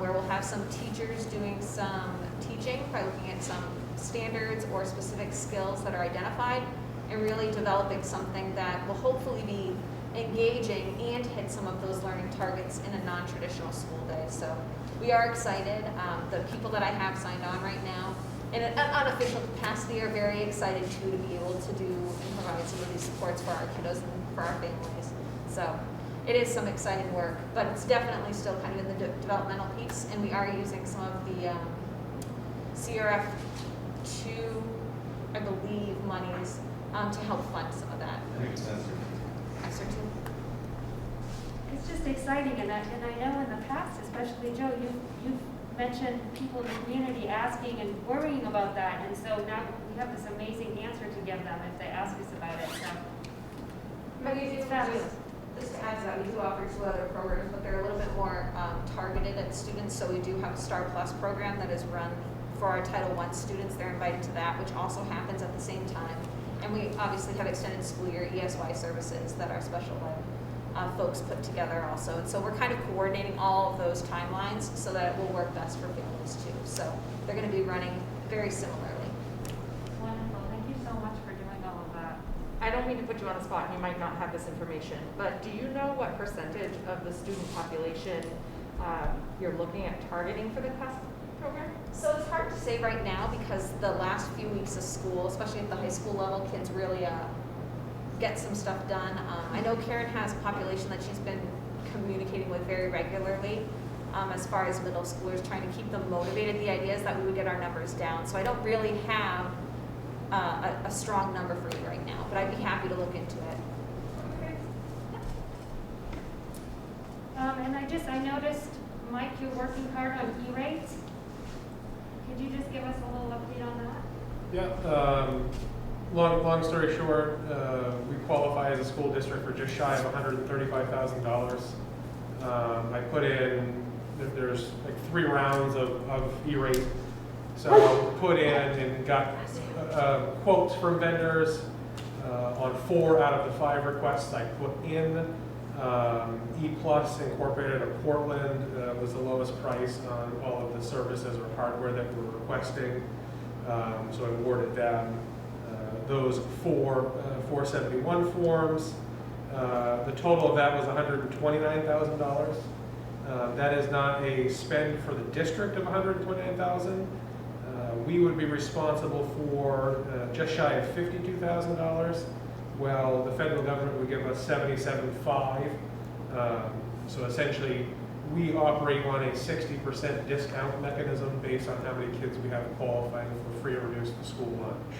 S8: where we'll have some teachers doing some teaching by looking at some standards or specific skills that are identified, and really developing something that will hopefully be engaging and hit some of those learning targets in a non-traditional school day. So we are excited. The people that I have signed on right now in an unofficial capacity are very excited too to be able to do and provide some of these supports for our kiddos and for our families. So it is some exciting work, but it's definitely still kind of in the developmental piece, and we are using some of the CRF 2, I believe, monies to help fund some of that.
S1: I think it's necessary.
S8: Esther, too?
S2: It's just exciting, and I know in the past, especially Joe, you've mentioned people in the community asking and worrying about that, and so now we have this amazing answer to give them if they ask us about it, so.
S8: But we do,
S2: It's fabulous.
S8: just to add to that, we do offer 2 other programs, but they're a little bit more targeted at students. So we do have a Star Plus program that is run for our Title I students. They're invited to that, which also happens at the same time. And we obviously have extended school year ESY services that our special ed folks put together also. And so we're kind of coordinating all of those timelines so that it will work best for families too. So they're going to be running very similarly.
S2: Wonderful, thank you so much for doing all of that.
S6: I don't mean to put you on the spot, and you might not have this information, but do you know what percentage of the student population you're looking at targeting for the class program?
S8: So it's hard to say right now because the last few weeks of school, especially at the high school level, kids really get some stuff done. I know Karen has a population that she's been communicating with very regularly as far as middle schoolers, trying to keep them motivated. The idea is that we would get our numbers down. So I don't really have a strong number for you right now, but I'd be happy to look into it.
S2: And I noticed, Mike, you're working hard on E-rates. Could you just give us a little update on that?
S7: Yeah, long story short, we qualify as a school district for just shy of $135,000. I put in, there's like 3 rounds of E-rate. So put in and got quotes from vendors on 4 out of the 5 requests I put in. E-Plus Incorporated of Portland was the lowest price on all of the services or hardware that we were requesting. So I awarded them those 471 forms. The total of that was $129,000. That is not a spend for the district of $129,000. We would be responsible for just shy of $52,000. Well, the federal government would give us $77,500. So essentially, we operate on a 60% discount mechanism based on how many kids we have qualifying for free or reduced school lunch.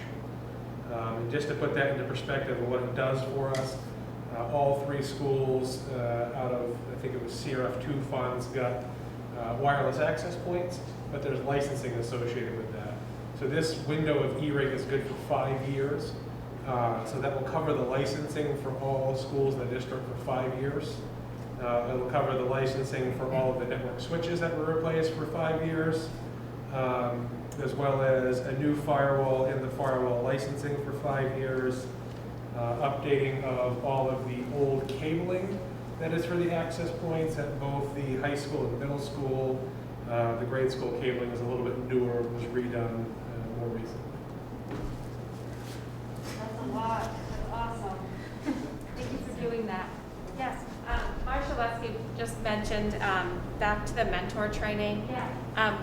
S7: And just to put that into perspective of what it does for us, all 3 schools out of, I think it was CRF2 funds, got wireless access points, but there's licensing associated with that. So this window of E-rate is good for 5 years. So that will cover the licensing for all schools in the district for 5 years. It will cover the licensing for all of the network switches that were replaced for 5 years, as well as a new firewall in the firewall licensing for 5 years, updating of all of the old cabling that is for the access points at both the high school and middle school. The grade school cabling is a little bit newer, was redone more recently.
S2: That's a lot, that's awesome. Thank you for doing that. Yes,
S9: Marsha Lesky just mentioned back to the mentor training.
S2: yeah.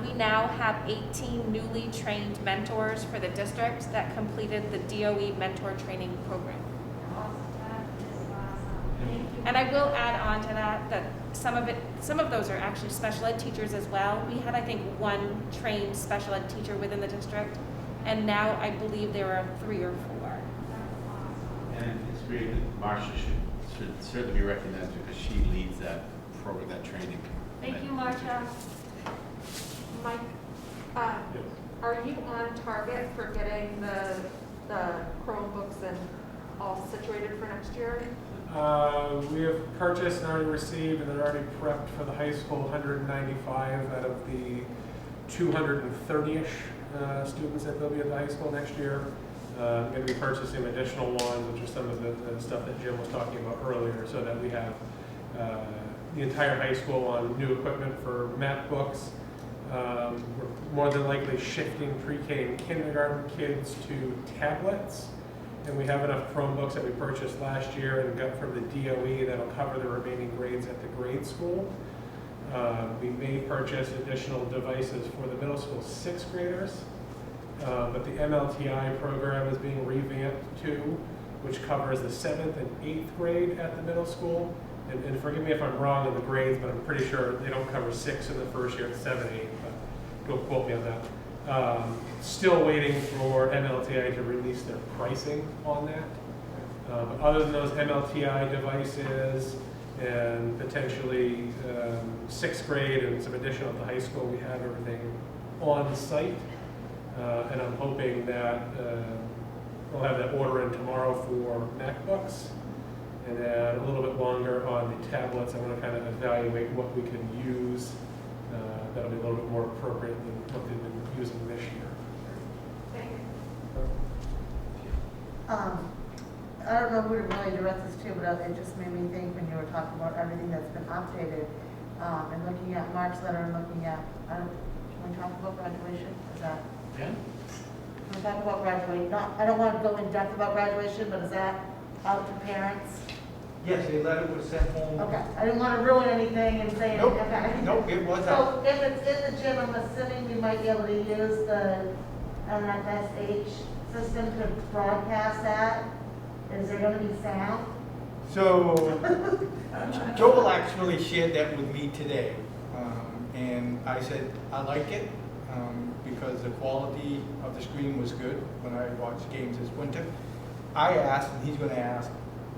S9: We now have 18 newly trained mentors for the district that completed the DOE mentor training program.
S2: Awesome, that is awesome. Thank you.
S9: And I will add on to that some of those are actually special ed teachers as well. We had, I think, 1 trained special ed teacher within the district, and now I believe there are 3 or 4.
S2: That's awesome.
S1: And it's great that Marcia should certainly be recognized because she leads that program, that training.
S2: Thank you, Marcia.
S6: Mike, are you on target for getting the Chromebooks and all situated for next year?
S7: We have purchased and already received, and they're already prepped for the high school, 195 out of the 230-ish students that will be at the high school next year. I'm going to be purchasing additional ones, which are some of the stuff that Jim was talking about earlier, so that we have the entire high school on new equipment for math books, We're more than likely shifting pre-K and kindergarten kids to tablets. And we have enough Chromebooks that we purchased last year and got from the DOE that'll cover the remaining grades at the grade school. We may purchase additional devices for the middle school 6th graders. But the MLTI program is being revamped too, which covers the 7th and 8th grade at the middle school. And forgive me if I'm wrong in the grades, but I'm pretty sure they don't cover 6 in the first year, it's 7, 8, but don't quote me on that. Still waiting for MLTI to release their pricing on that. But other than those MLTI devices and potentially 6th grade and some additional at the high school, we have everything on site. And I'm hoping that we'll have that order in tomorrow for MacBooks. And then a little bit longer on the tablets. I want to kind of evaluate what we can use that'll be a little bit more appropriate than what they've been using this year.
S5: I don't know who to really direct this to, but it just made me think when you were talking about everything that's been updated, and looking at Mark's letter and looking at, can we talk about graduation? Is that?
S1: Yeah.
S5: Can we talk about graduation? I don't want to go in depth about graduation, but is that out to parents?
S10: Yes, a letter was sent home.
S5: Okay, I didn't want to ruin anything and say,
S10: Nope.
S5: okay.
S10: Nope, it was out.
S5: So if it's in the gym, I'm assuming you might be able to use the NFSH system to broadcast that? Is there going to be sound?
S10: So, Joel actually shared that with me today. And I said, I like it because the quality of the screen was good when I watched games this winter. I asked, and he's going to ask,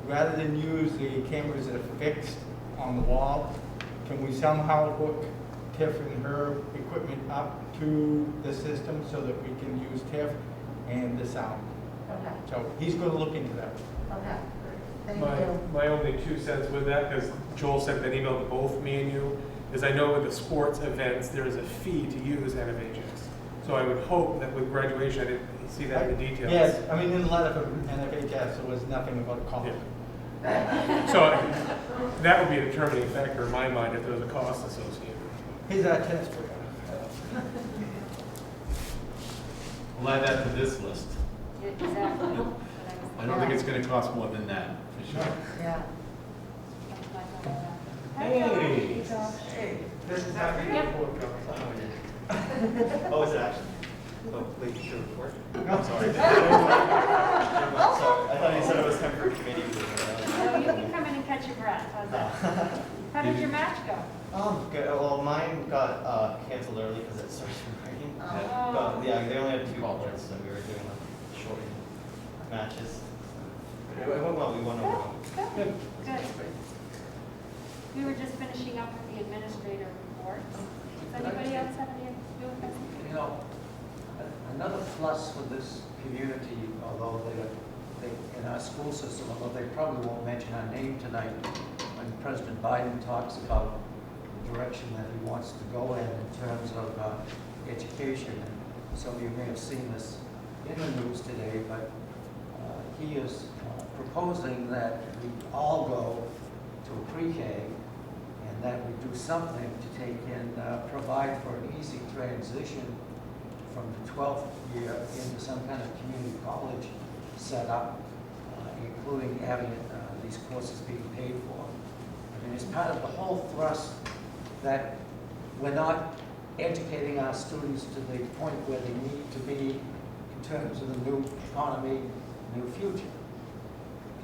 S10: rather than use the cameras that are fixed on the wall, can we somehow hook Tiff and her equipment up to the system so that we can use Tiff and the sound?
S5: Okay,
S10: So he's going to look into that.
S5: okay. Thank you.
S7: My only 2 cents with that, because Joel sent an email to both me and you, is I know with the sports events, there is a fee to use NFHS. So I would hope that with graduation, I didn't see that in the details.
S10: Yes, I mean, in the letter from NFHS, there was nothing about a cost.
S7: Yeah. So that would be a determining factor in my mind if there was a cost associated.
S10: He's our test player.
S1: We'll add that to this list.
S2: Exactly.
S1: I don't think it's gonna cost more than that, for sure.
S5: Yeah.
S10: Hey.
S2: Hey.
S10: This is how we
S2: Yep.
S10: report.
S11: Oh, is it actually? Oh, wait, to report?
S10: I'm
S11: sorry. Sorry, I thought you said it was time for a committee meeting.
S2: No, you can come in and catch your breath. How's that? How did your match go?
S11: Good. Well, mine got canceled early because it started raining.
S2: Oh.
S11: But yeah, they only had 2 balls, so we were doing like short matches. It went well. We won over.
S2: Good. Good. We were just finishing up with the administrator report. Does anybody else have any?
S3: You know, another plus for this community, although they in our school system, although they probably won't mention our name tonight, when President Biden talks about the direction that he wants to go in terms of education. And some of you may have seen this in the news today, but he is proposing that we all go to a pre-K and that we do something to take in, provide for an easy transition from the 12th year into some kind of community college setup, including having these courses being paid for. I mean, it's part of the whole thrust that we're not educating our students to the point where they need to be in terms of the new economy, new future.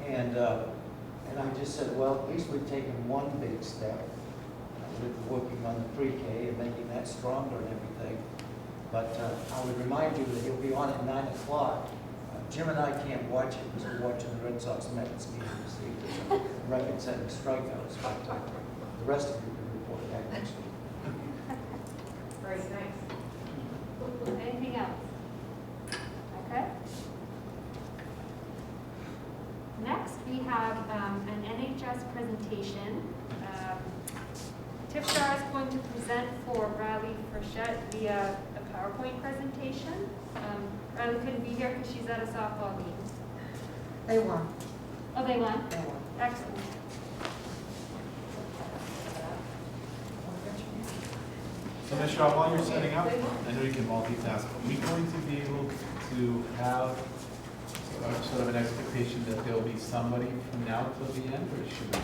S3: And I just said, well, at least we've taken one big step with working on the pre-K and making that stronger and everything. But I would remind you that he'll be on at 9 o'clock. Jim and I can't watch it because we're watching the Red Sox Mets game this evening. Record-setting strikeouts, but the rest of you can report back next week.
S6: Very nice.
S2: Anything else? Okay. Next, we have an NHS presentation. Tifstar is going to present for Riley Frechette via a PowerPoint presentation. Riley couldn't be here because she's at a softball game.
S5: They won.
S2: Oh, they won?
S5: They won.
S2: Excellent.
S1: So So Ms. Shaw, while you're setting up, I know you can multitask, are we going to be able to have sort of an expectation that there'll be somebody from now till the end, or should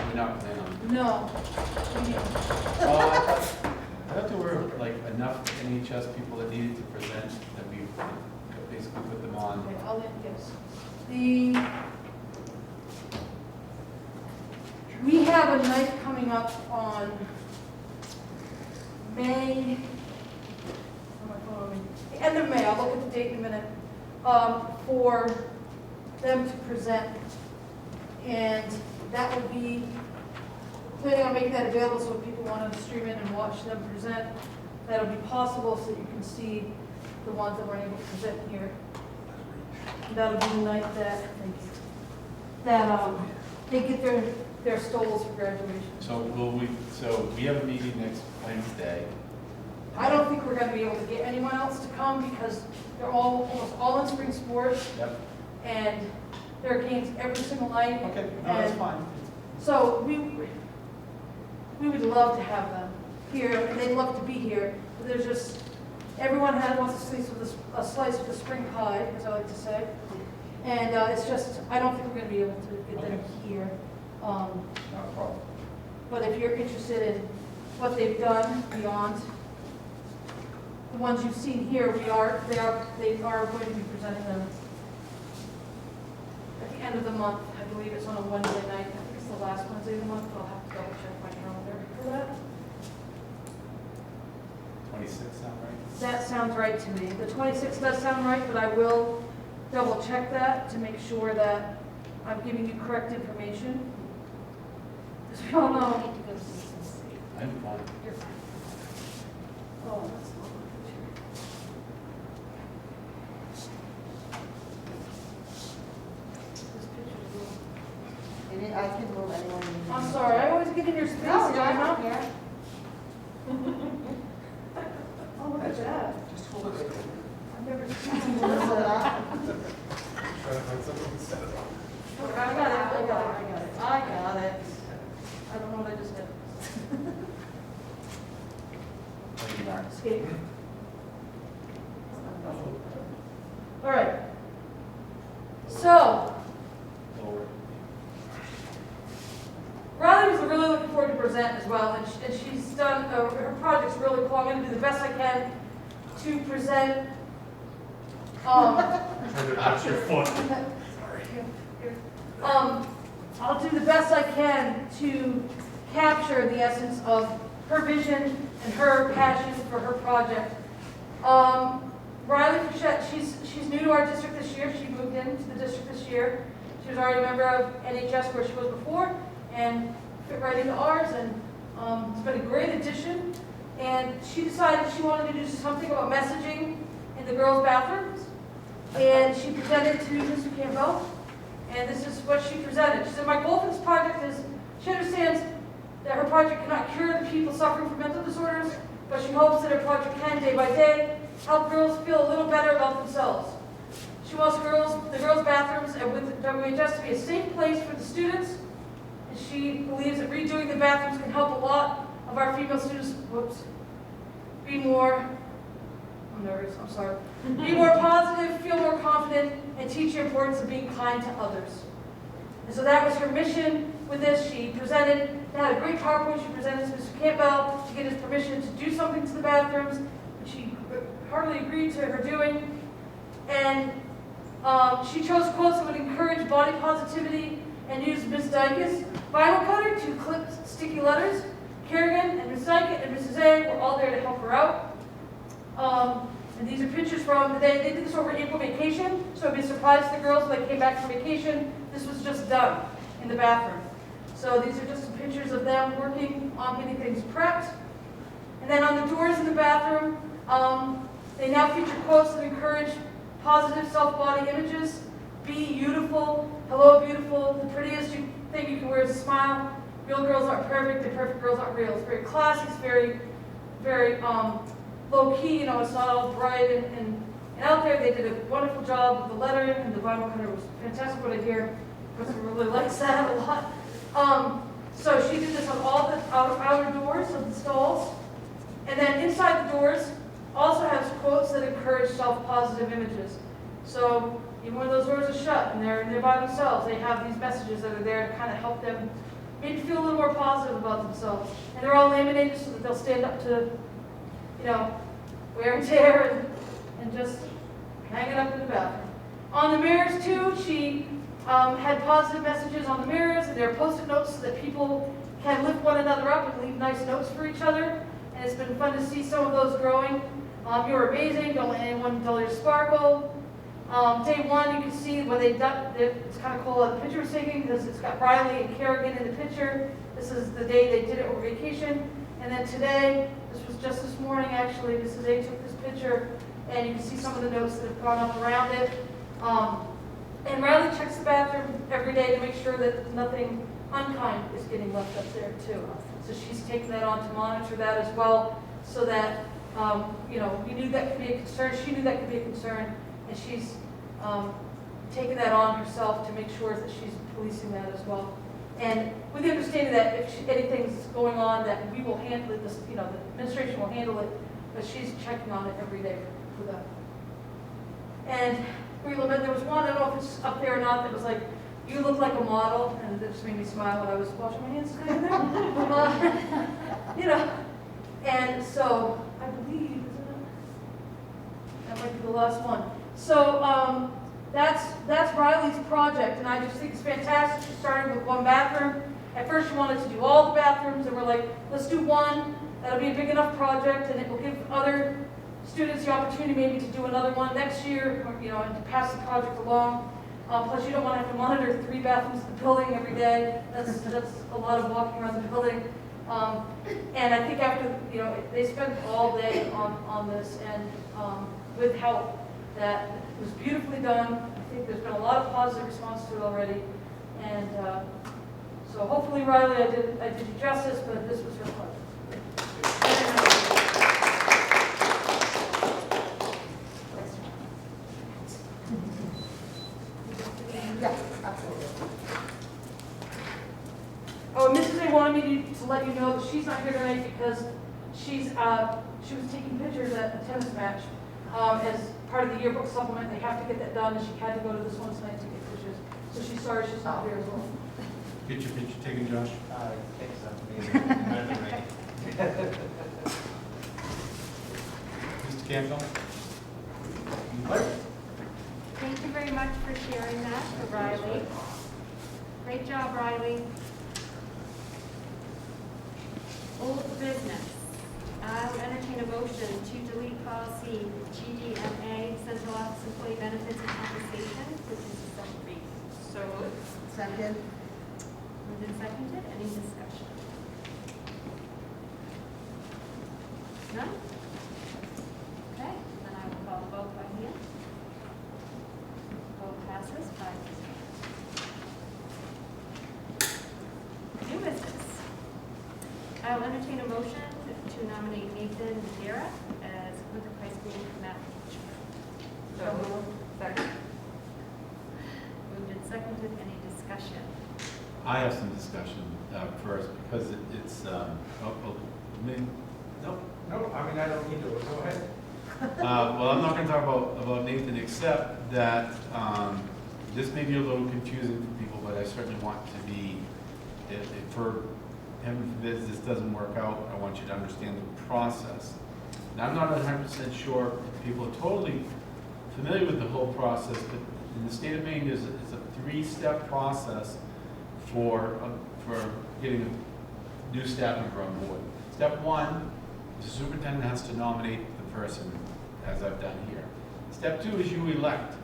S1: we not plan on?
S5: No.
S1: Oh, I thought there were like enough NHS people that needed to present that we basically put them on.
S5: Okay, I'll let you guess. We have a night coming up on May, the end of May, I'll look at the date in a minute, for them to present. And that would be, planning on making that available so if people want to stream it and watch them present, that'll be possible so that you can see the ones that we're able to present here. And that'll be the night that, they get their stoles for graduation.
S1: So we have a meeting next Wednesday.
S5: I don't think we're gonna be able to get anyone else to come because they're almost all in spring sports
S1: Yep.
S5: and there are games every single night.
S1: Okay, no, that's
S5: And
S1: fine.
S5: so we would love to have them here and they'd love to be here. But there's just, everyone wants a slice of the spring pie, as I like to say. And it's just, I don't think we're gonna be able to get them here.
S1: Not a problem.
S5: But if you're interested in what they've done beyond the ones you've seen here, they are going to be presenting them at the end of the month. I believe it's on a Wednesday night. I think it's the last Wednesday of the month, but I'll have to double check my calendar for that.
S1: 26 sound right?
S5: That sounds right to me. The 26th does sound right, but I will double check that to make sure that I'm giving you correct information. Because we all know.
S1: I'm fine.
S5: You're fine. Oh, that's not my picture. This picture's little.
S12: I can move anyone.
S5: I'm sorry, I always get in your space.
S12: No,
S5: do I not?
S12: yeah.
S5: Oh, look at that.
S3: Just hold it.
S5: I've never seen
S12: Try
S5: one.
S12: to
S7: find something to set it on.
S5: I got it. I don't know what I just did.
S1: Thank you, Mark.
S5: Escape. All right. So,
S1: Lower.
S5: Riley was really looking forward to present as well, and she's done, her project's really cool. I'm going to do the best I can to present.
S7: That's your foot.
S5: I'll do the best I can to capture the essence of her vision and her passion for her project. Riley Fichette, she's new to our district this year. She moved into the district this year. She was already a member of NHS where she was before and fit right into ours, and it's been a great addition. And she decided she wanted to do something about messaging in the girls' bathrooms. And she presented to Mr. Campbell, and this is what she presented. She said, my goal for this project is, she understands that her project cannot cure the people suffering from mental disorders, but she hopes that her project can, day by day, help girls feel a little better about themselves. She wants the girls' bathrooms with WPS to be a safe place for the students, and she believes that redoing the bathrooms can help a lot of our female students, be more, I'm nervous, I'm sorry, be more positive, feel more confident, and teach the importance of being kind to others. And so that was her mission with this. She presented, had a great PowerPoint, she presented to Mr. Campbell to get his permission to do something to the bathrooms, which he heartily agreed to her doing. And she chose quotes that would encourage body positivity and used Ms. Dyke's vinyl cutter to clip sticky letters. Kerrigan and Ms. Dyke and Mrs. A were all there to help her out. And these are pictures from, they did this over April vacation, so it'd be a surprise to the girls when they came back from vacation. This was just done in the bathroom. So these are just some pictures of them working on getting things prepped. And then on the doors in the bathroom, they now feature quotes that encourage positive self-body images. Be beautiful, hello beautiful, the prettiest thing you can wear is a smile. Real girls aren't perfect, the perfect girls aren't real. It's very classy, it's very, very low-key, you know, it's not all bright and out there. They did a wonderful job with the lettering, and the vinyl cutter was fantastic. What I hear, because really likes that a lot. So she did this on all the outer doors of the stalls.
S12: And then inside the doors also has quotes that encourage self-positive images. So even when those doors are shut and they're by themselves, they have these messages that are there to kind of help them maybe feel a little more positive about themselves. And they're all laminated so that they'll stand up to, you know, wear and tear and just hang it up in the bathroom. On the mirrors too, she had positive messages on the mirrors, and there are post-it notes so that people can lift one another up and leave nice notes for each other. And it's been fun to see some of those growing. You're amazing, don't let anyone dull your sparkle. Day one, you can see where they've done, it's kind of cool, the picture was taken because it's got Riley and Kerrigan in the picture. This is the day they did it over vacation. And then today, this was just this morning actually, Mrs. A took this picture, and you can see some of the notes that have gone up around it. And Riley checks the bathroom every day to make sure that nothing unkind is getting left up there too. So she's taken that on to monitor that as well, so that, you know, we knew that could be a concern, she knew that could be a concern, and she's taken that on herself to make sure that she's policing that as well. And with the understanding that if anything's going on, that we will handle it, this, you know, the administration will handle it, but she's checking on it every day for that. And there was one, I don't know if it's up there or not, that was like, you look like a model, and it just made me smile when I was washing my hands today. You know, and so I believe, isn't it? That might be the last one. So that's Riley's project, and I just think it's fantastic. She started with one bathroom. At first she wanted to do all the bathrooms, and we're like, let's do one. That'll be a big enough project, and it will give other students the opportunity maybe to do another one next year, or, you know, and to pass the project along. Plus, you don't want to have to monitor 3 bathrooms in the building every day. That's a lot of walking around the building. And I think after, you know, they spent all day on this, and with help, that was beautifully done. I think there's been a lot of positive response to it already. And so hopefully, Riley, I did you justice, but this was her project.
S5: Yes, absolutely.
S12: Oh, and Mrs. A wanted me to let you know that she's not here tonight because she was taking pictures at a tennis match as part of the yearbook supplement. They have to get that done, and she had to go to this one tonight to get pictures. So she's sorry she's not here as well.
S1: Get your picture taken, Josh.
S11: I think so. Maybe.
S1: Mr. Campbell?
S2: Thank you very much for sharing that for Riley. Great job, Riley. Old business. I'll entertain a motion to delete policy GDMA, Central Office Employee Benefits and Compensation, which is a second read.
S6: So moved.
S5: Second.
S2: Moved and seconded. Any discussion? None? Okay, then I will call the vote by hand. Vote passes 5-0. New business. I will entertain a motion to nominate Nathan Madera as Winthrop High School math teacher.
S6: So moved. Second.
S2: Moved and seconded. Any discussion?
S1: I have some discussion first, because it's, nope.
S10: No, I mean, I don't need to, go ahead.
S1: Well, I'm not going to talk about Nathan, except that this may be a little confusing for people, but I certainly want to be, if for heaven forbid this doesn't work out, I want you to understand the process. Now, I'm not 100% sure if people are totally familiar with the whole process, but in the state of Maine, it's a 3-step process for getting a new staff member on board. Step 1, the superintendent has to nominate the person, as I've done here. Step 2 is you elect.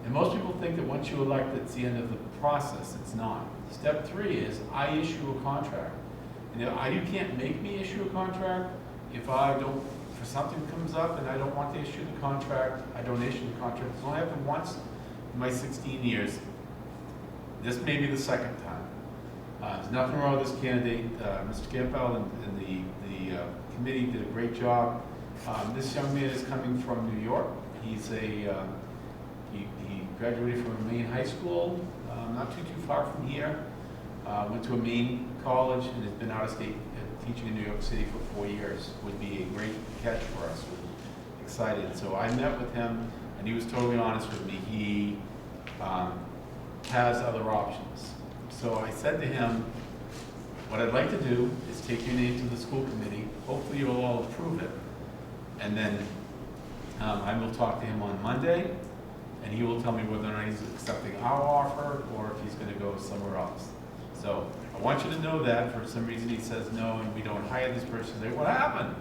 S1: And most people think that once you elect, it's the end of the process. It's not. Step 3 is I issue a contract. And you can't make me issue a contract. If I don't, if something comes up and I don't want to issue the contract, I don't issue the contract. It's only happened once in my 16 years. This may be the second time. There's nothing wrong with this candidate. Mr. Campbell and the committee did a great job. This young man is coming from New York. He's he graduated from Maine High School, not too far from here. went to a Maine college and has been out of state teaching in New York City for 4 years. Would be a great catch for us. We're excited. So I met with him, and he was totally honest with me. He has other options. So I said to him, what I'd like to do is take your name to the school committee. Hopefully you'll all approve it. And then I will talk to him on Monday, and he will tell me whether or not he's accepting our offer or if he's going to go somewhere else. So I want you to know that. For some reason he says no and we don't hire this person. Say, what happened?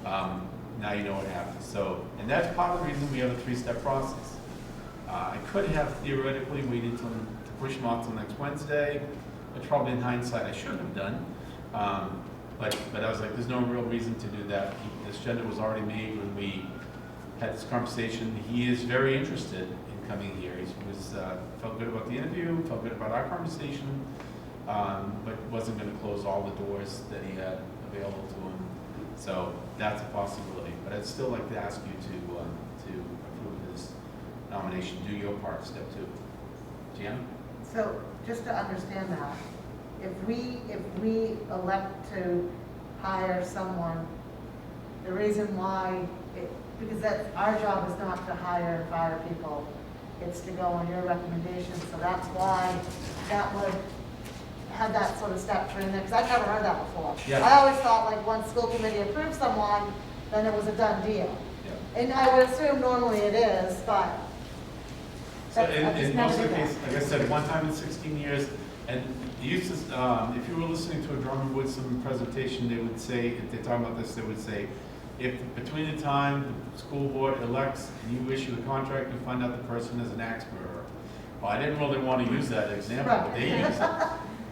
S1: Now you know what happened. So, and that's part of the reason we have a 3-step process. I could have theoretically waited to push him off till next Wednesday, which probably in hindsight I should have done. But I was like, there's no real reason to do that. This agenda was already made when we had this conversation. He is very interested in coming here. He felt good about the interview, felt good about our conversation, but wasn't going to close all the doors that he had available to him. So that's a possibility. But I'd still like to ask you to approve his nomination. Do your part, step 2. Jan?
S5: So, just to understand that, if we elect to hire someone, the reason why, because that's, our job is not to hire and fire people, it's to go on your recommendation, so that's why that would have that sort of step in there, because I've never heard that before.
S1: Yeah.
S5: I always thought like once school committee approved someone, then it was a done deal.
S1: Yeah.
S5: And I would assume normally it is, but.
S1: So
S5: I've just
S1: in
S5: never
S1: most of the
S5: did that.
S1: cases, like I said, one time in 16 years, and you used to, if you were listening to a Drummond Woodson presentation, they would say, if they're talking about this, they would say, if between the time the school board elects and you issue the contract, you find out the person is an axe murderer. Well, I didn't really want to use that example, but they use it.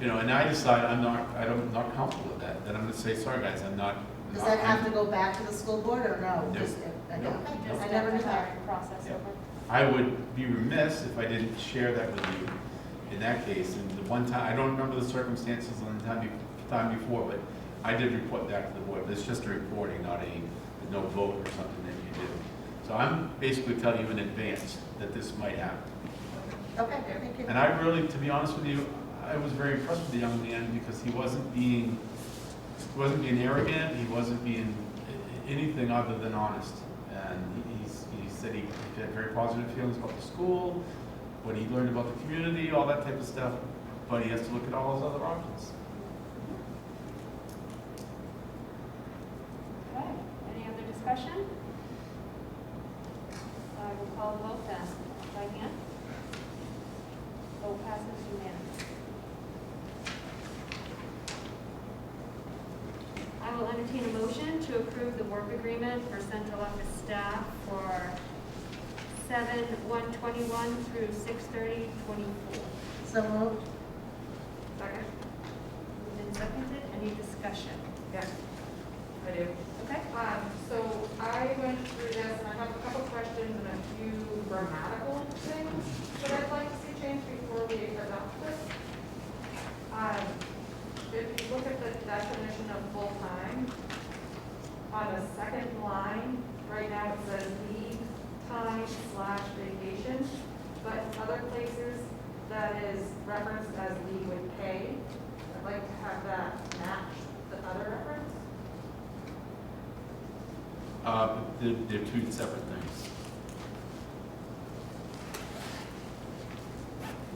S1: You know, and I decide I'm not comfortable with that. Then I'm going to say, sorry guys, I'm not.
S5: Does that have to go back to the school board or no?
S1: No.
S5: Just-
S1: No.
S2: Just
S5: I never knew
S2: the
S5: that.
S2: hiring process
S1: Yeah.
S2: over.
S1: I would be remiss if I didn't share that with you in that case. And the one time, I don't remember the circumstances on the time before, but I did report back to the board. It's just a reporting, not no vote or something that you do. So I'm basically telling you in advance that this might happen.
S5: Okay, thank you.
S1: And I really, to be honest with you, I was very impressed with the young man because he wasn't being arrogant. He wasn't being anything other than honest. And he said he had very positive feelings about the school, what he learned about the community, all that type of stuff. But he has to look at all his other options.
S2: Okay, any other discussion? I will call the vote then. By hand? Vote passes unanimously. I will entertain a motion to approve the work agreement for central office staff for 7/1/21 through 6/30/24.
S5: So moved.
S6: Second?
S2: Moved and seconded. Any discussion?
S6: Yes, I do.
S2: Okay?
S6: So I went through this and I have a couple questions and a few grammatical things that I'd like to see changed before we adopt this. If you look at the definition of full-time, on the second line, right now it says leave time / vacation, but other places that is referenced as leave with pay. I'd like to have that match the other reference.
S1: They're two separate things.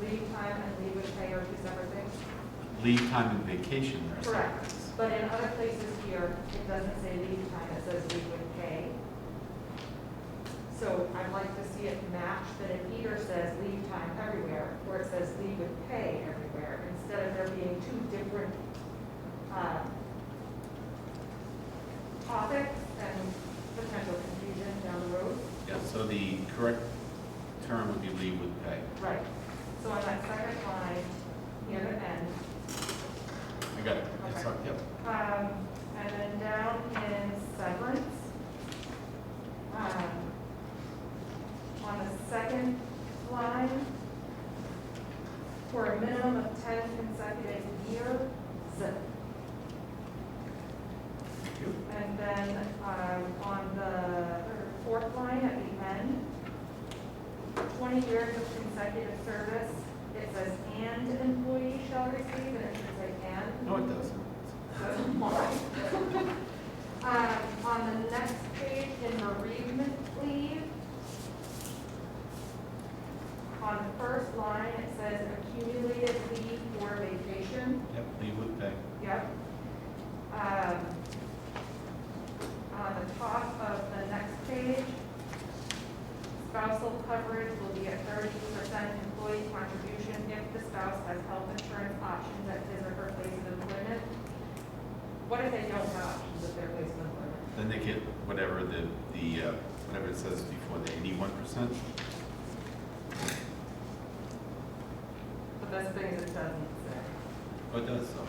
S6: Leave time and leave with pay are two separate things?
S1: Leave time and vacation are separate
S6: Correct.
S1: things.
S6: But in other places here, it doesn't say leave time, it says leave with pay. So I'd like to see it match that it either says leave time everywhere, or it says leave with pay everywhere, instead of there being two different topics and potential confusion down the road.
S1: Yeah, so the correct term would be leave with pay.
S6: Right. So on that second line, near the end,
S1: I got it. It's
S6: Okay.
S1: up, yep.
S6: and then down in severance, on the second line, for a minimum of 10 consecutive years.
S1: Thank you.
S6: And then on the fourth line at the end, 20 years of consecutive service, it says and employee shall receive, and it should if they don't have options if they're placed in employment?
S1: Then they get whatever whatever it says before, the 81%.
S6: But that's the thing is it doesn't say.
S1: Oh, it does, so.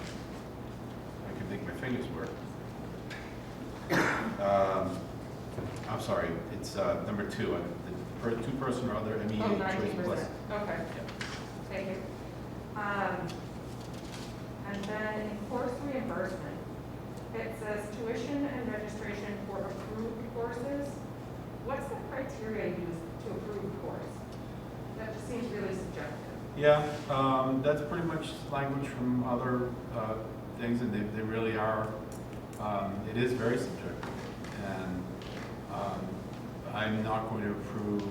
S1: I can make my fingers work. I'm sorry, it's number 2, the two-person or other MEA
S6: Oh,
S1: choice plus.
S6: 19%, okay. Thank you. And then in course reimbursement, it says tuition and registration for approved courses. What's the criteria used to approve a course? That just seems really subjective.
S1: Yeah, that's pretty much language from other things, and they really are, it is very subjective. And I'm not going to approve,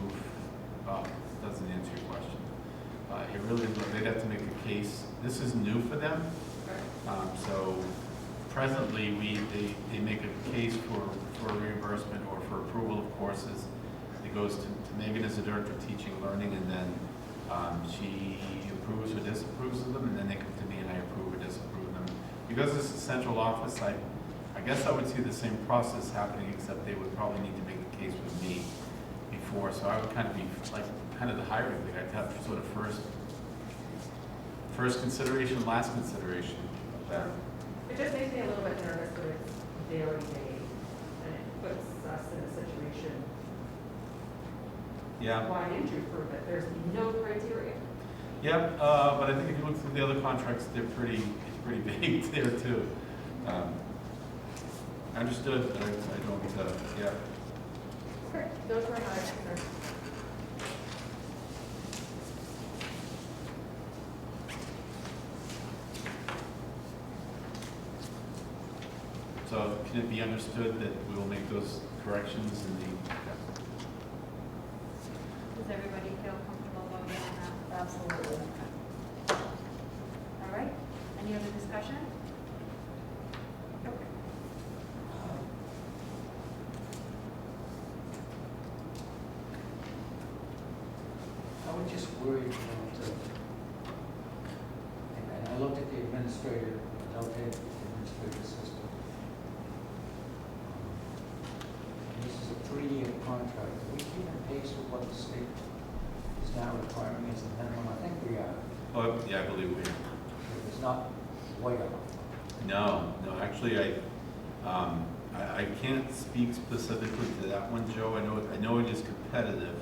S1: doesn't answer your question. It really, they'd have to make a case. This is new for them. So presently, they make a case for reimbursement or for approval of courses. It goes to Megan as the director of teaching and learning, and then she approves or disapproves of them, and then they come to me and I approve or disapprove of them. Because it's a central office, I guess I would see the same process happening, except they would probably need to make the case with me before. So I would kind of be like kind of the hiring thing. I'd have sort of first consideration, last consideration of that.
S6: It just makes me a little bit nervous that it's daily paid, and it puts us in a situation.
S1: Yeah.
S6: Why didn't you approve it? There's no criteria.
S1: Yep, but I think if you look through the other contracts, it's pretty vague there too. Understood, but I don't, yeah.
S6: Okay, those were my concerns.
S1: So can it be understood that we will make those corrections in the,
S2: Does everybody feel comfortable voting on that?
S5: Absolutely.
S2: All right, any other discussion? Okay.
S3: I was just worried about, and I looked at the administrator, adult-ed administrative assistant. And this is a 3-year contract. Are we keeping pace with what the state is now requiring as a minimum? I think we are.
S1: oh, yeah, I believe we are.
S3: It's not way up.
S1: No, actually, I can't speak specifically to that one, Joe. I know it is competitive.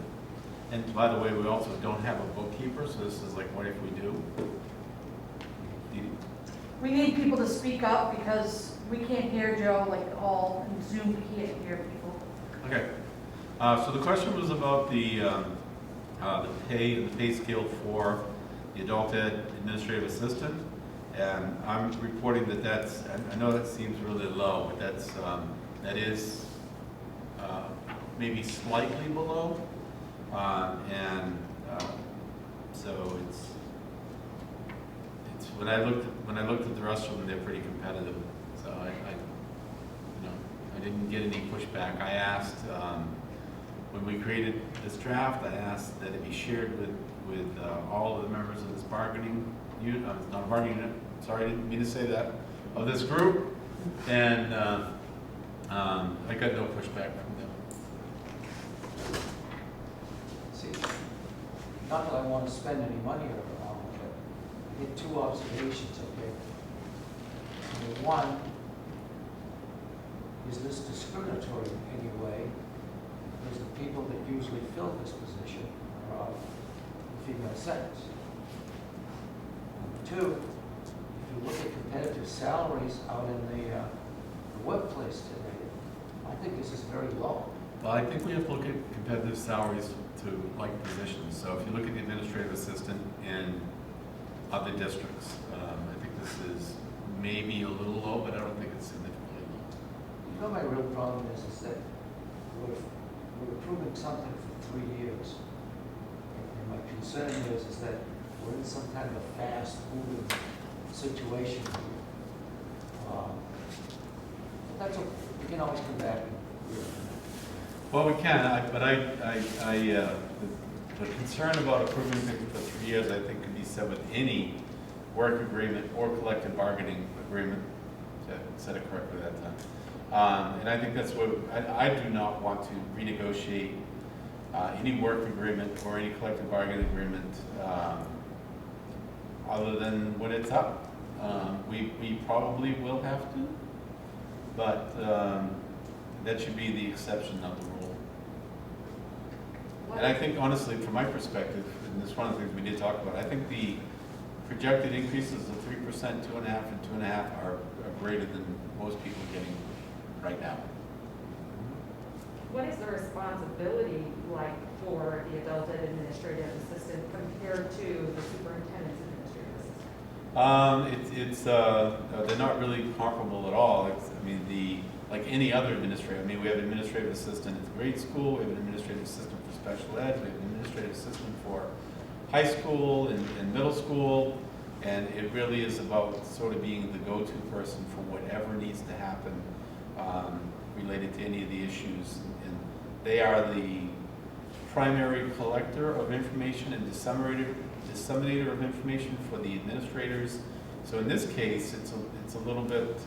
S1: And by the way, we also don't have a bookkeeper, so this is like, what if we do?
S12: We need people to speak up because we can't hear Joe like all in Zoom, we can't hear people.
S1: Okay. So the question was about the pay and the pay scale for the adult ed administrative assistant. And I'm reporting that that's, I know that seems really low, but that is maybe slightly below. So it's when I looked at the rest of them, they're pretty competitive. So I didn't get any pushback. I asked when we created this draft, I asked that it be shared with all of the members of this bargaining unit, not a bargaining unit, sorry, I didn't mean to say that, of this group, and I got no pushback from them.
S3: See, not that I want to spend any money on it, but I did 2 observations, okay? Number one, is this discriminatory in any way? Because the people that usually fill this position are of female sex. Number 2, if you look at competitive salaries out in the workplace today, I think this is very low.
S1: Well, I think we have to look at competitive salaries to like positions. So if you look at the administrative assistant in other districts, I think this is maybe a little low, but I don't think it's significantly low.
S3: You know, my real problem is that we're approving something for 3 years. And my concern is that we're in some kind of a fast-moving situation here. But that's okay. We can always come back and
S1: Well, we can, but the concern about approving things for 3 years, I think, can be said with any work agreement or collective bargaining agreement. said it correctly that time. And I think that's what, I do not want to renegotiate any work agreement or any collective bargaining agreement other than when it's up. We probably will have to, but that should be the exception, not the rule. And I think honestly, from my perspective, and this is one of the things we did talk about, I think the projected increases of 3%, 2.5%, and 2.5% are greater than most people are getting right now.
S6: What is the responsibility like for the adult ed administrative assistant compared to the superintendent's administrative assistant?
S1: They're not really comparable at all. I mean, like any other administrator, I mean, we have an administrative assistant at the grade school, we have an administrative assistant for special ed, we have an administrative assistant for high school and middle school, and it really is about sort of being the go-to person for whatever needs to happen related to any of the issues. And they are the primary collector of information and disseminator of information for the administrators. So in this case, it's a little bit,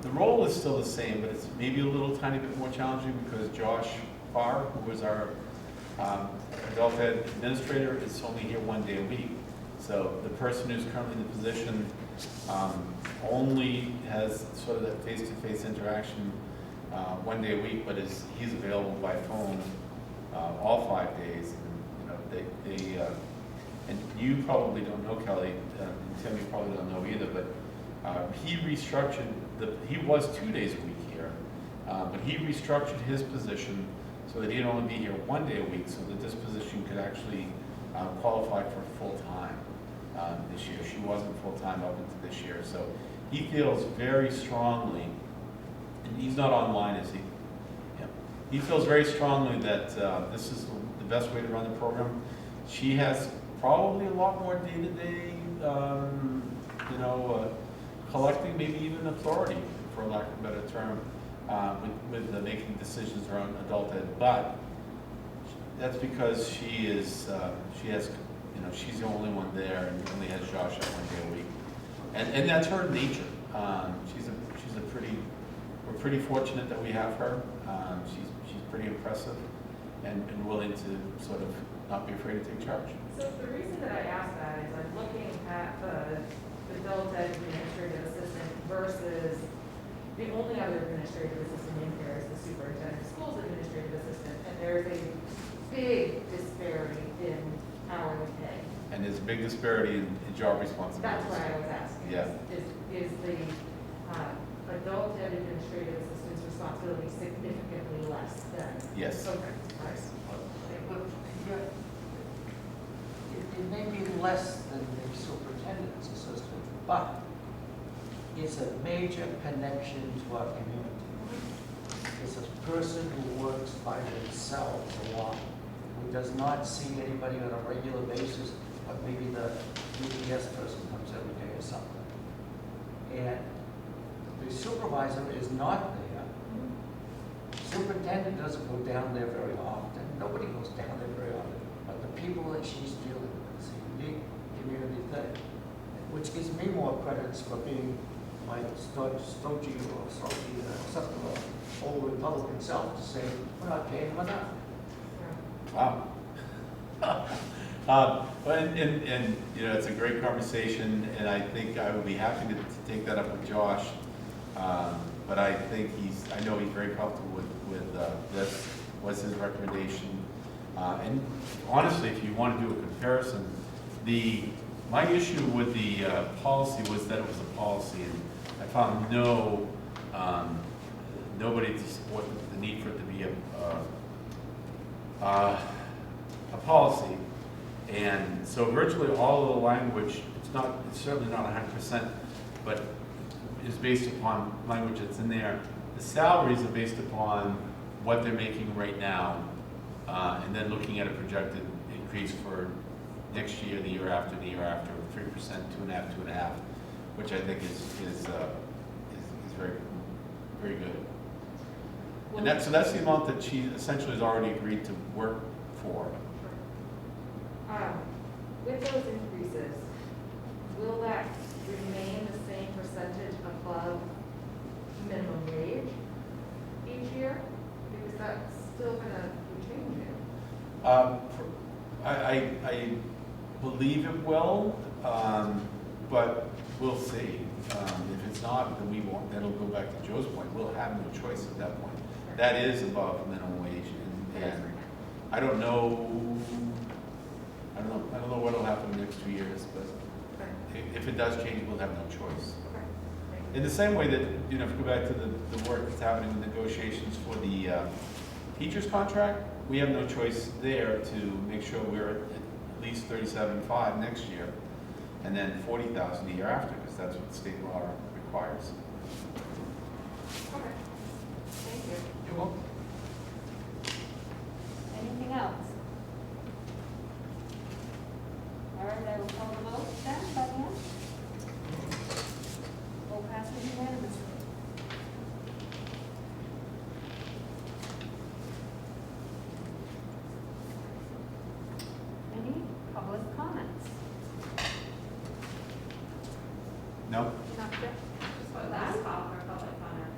S1: the role is still the same, but it's maybe a little tiny bit more challenging because Josh Farr, who was our adult ed administrator, is only here 1 day a week. So the person who's currently in the position only has sort of that face-to-face interaction 1 day a week, but he's available by phone all 5 days. And, you know, and you probably don't know Kelly, and Tim, you probably don't know either, but he restructured, he was 2 days a week here, but he restructured his position so that he'd only be here 1 day a week, so that this position could actually qualify for full-time this year. She wasn't full-time up into this year, so he feels very strongly, and he's not online, is he? Yeah. He feels very strongly that this is the best way to run the program. She has probably a lot more day-to-day, collecting, maybe even authority, for lack of a better term, with making decisions around adult ed. But that's because she's the only one there and only has Josh at 1 day a week, and that's her nature. We're pretty fortunate that we have her. She's pretty impressive and willing to sort of not be afraid to take charge.
S6: So the reason that I ask that is I'm looking at the adult ed administrative assistant versus the only other administrative assistant in here is the superintendent of schools administrative assistant, and there's a big disparity in hourly pay.
S1: And there's a big disparity in job responsibilities.
S6: That's what I was asking.
S1: Yeah.
S6: Is the adult ed administrative assistant's responsibility significantly less than?
S1: Yes.
S6: Okay, nice.
S3: It may be less than the superintendent's assistant, but it's a major connection to our community. It's a person who works by themselves a lot, who does not see anybody on a regular basis, but maybe the WPS person comes every day or something. And the supervisor is not there. Superintendent doesn't go down there very often. Nobody goes down there very often. But the people that she's dealing with, it's a unique community thing, which gives me more credits for being my stodgy or something old Republican self to say, we're not paying them enough.
S1: Wow. And it's a great conversation, and I think I would be happy to take that up with Josh. But I think I know he's very comfortable with this, was his recommendation. And honestly, if you want to do a comparison, my issue with the policy was that it was a policy, and I found nobody to support the need for it to be a policy. And so virtually all of the language, it's certainly not 100%, but is based upon language that's in there. The salaries are based upon what they're making right now, and then looking at a projected increase for next year, the year after, 3%, 2.5%, 2.5%, which I think is very, very good. And so that's the amount that she essentially has already agreed to work for.
S6: With those increases, will that remain the same
S1: well, but we'll see. If it's not, then we won't, then it'll go back to Joe's point, we'll have no choice at that point. That is above minimum wage, and I don't know what'll happen in the next 2 years, but if it does change, we'll have no choice. In the same way that, if you go back to the work that's happening with negotiations for the teacher's contract, we have no choice there to make sure we're at least 37.5 next year, and then 40,000 the year after, because that's what the state law requires.
S6: Okay, thank you.
S1: You're welcome.
S2: Anything else? All right, I will call the vote then, Diane. Vote passes unanimously. Any public comments?
S1: No?
S2: Not yet.
S4: Just one last call for public comment.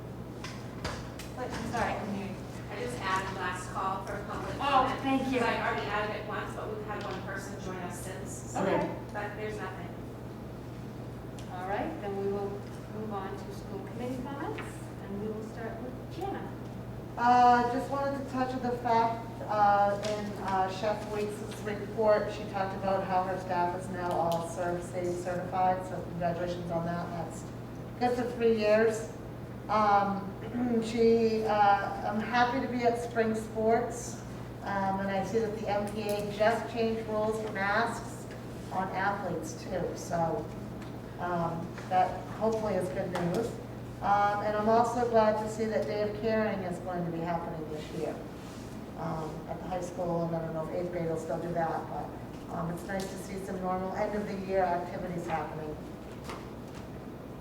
S2: Wait, I'm sorry, I'm hearing.
S4: I just added last call for public
S2: Oh,
S4: comment.
S2: thank you.
S4: Because I already added it once, but we've had one person join us since. So
S2: Okay.
S4: But there's nothing.
S2: All right, then we will move on to school committee comments, and we will start with Jana.
S5: Just wanted to touch on the fact, in Chef Weeks' report, she talked about how her staff is now all state certified, so congratulations on that. That's good for 3 years. I'm happy to be at spring sports, and I see that the MPA just changed rules for masks on athletes too, so that hopefully is good news. And I'm also glad to see that Day of Caring is going to be happening this year at the high school, and I don't know if 8th grade will still do that, but it's nice to see some normal end of the year activities happening.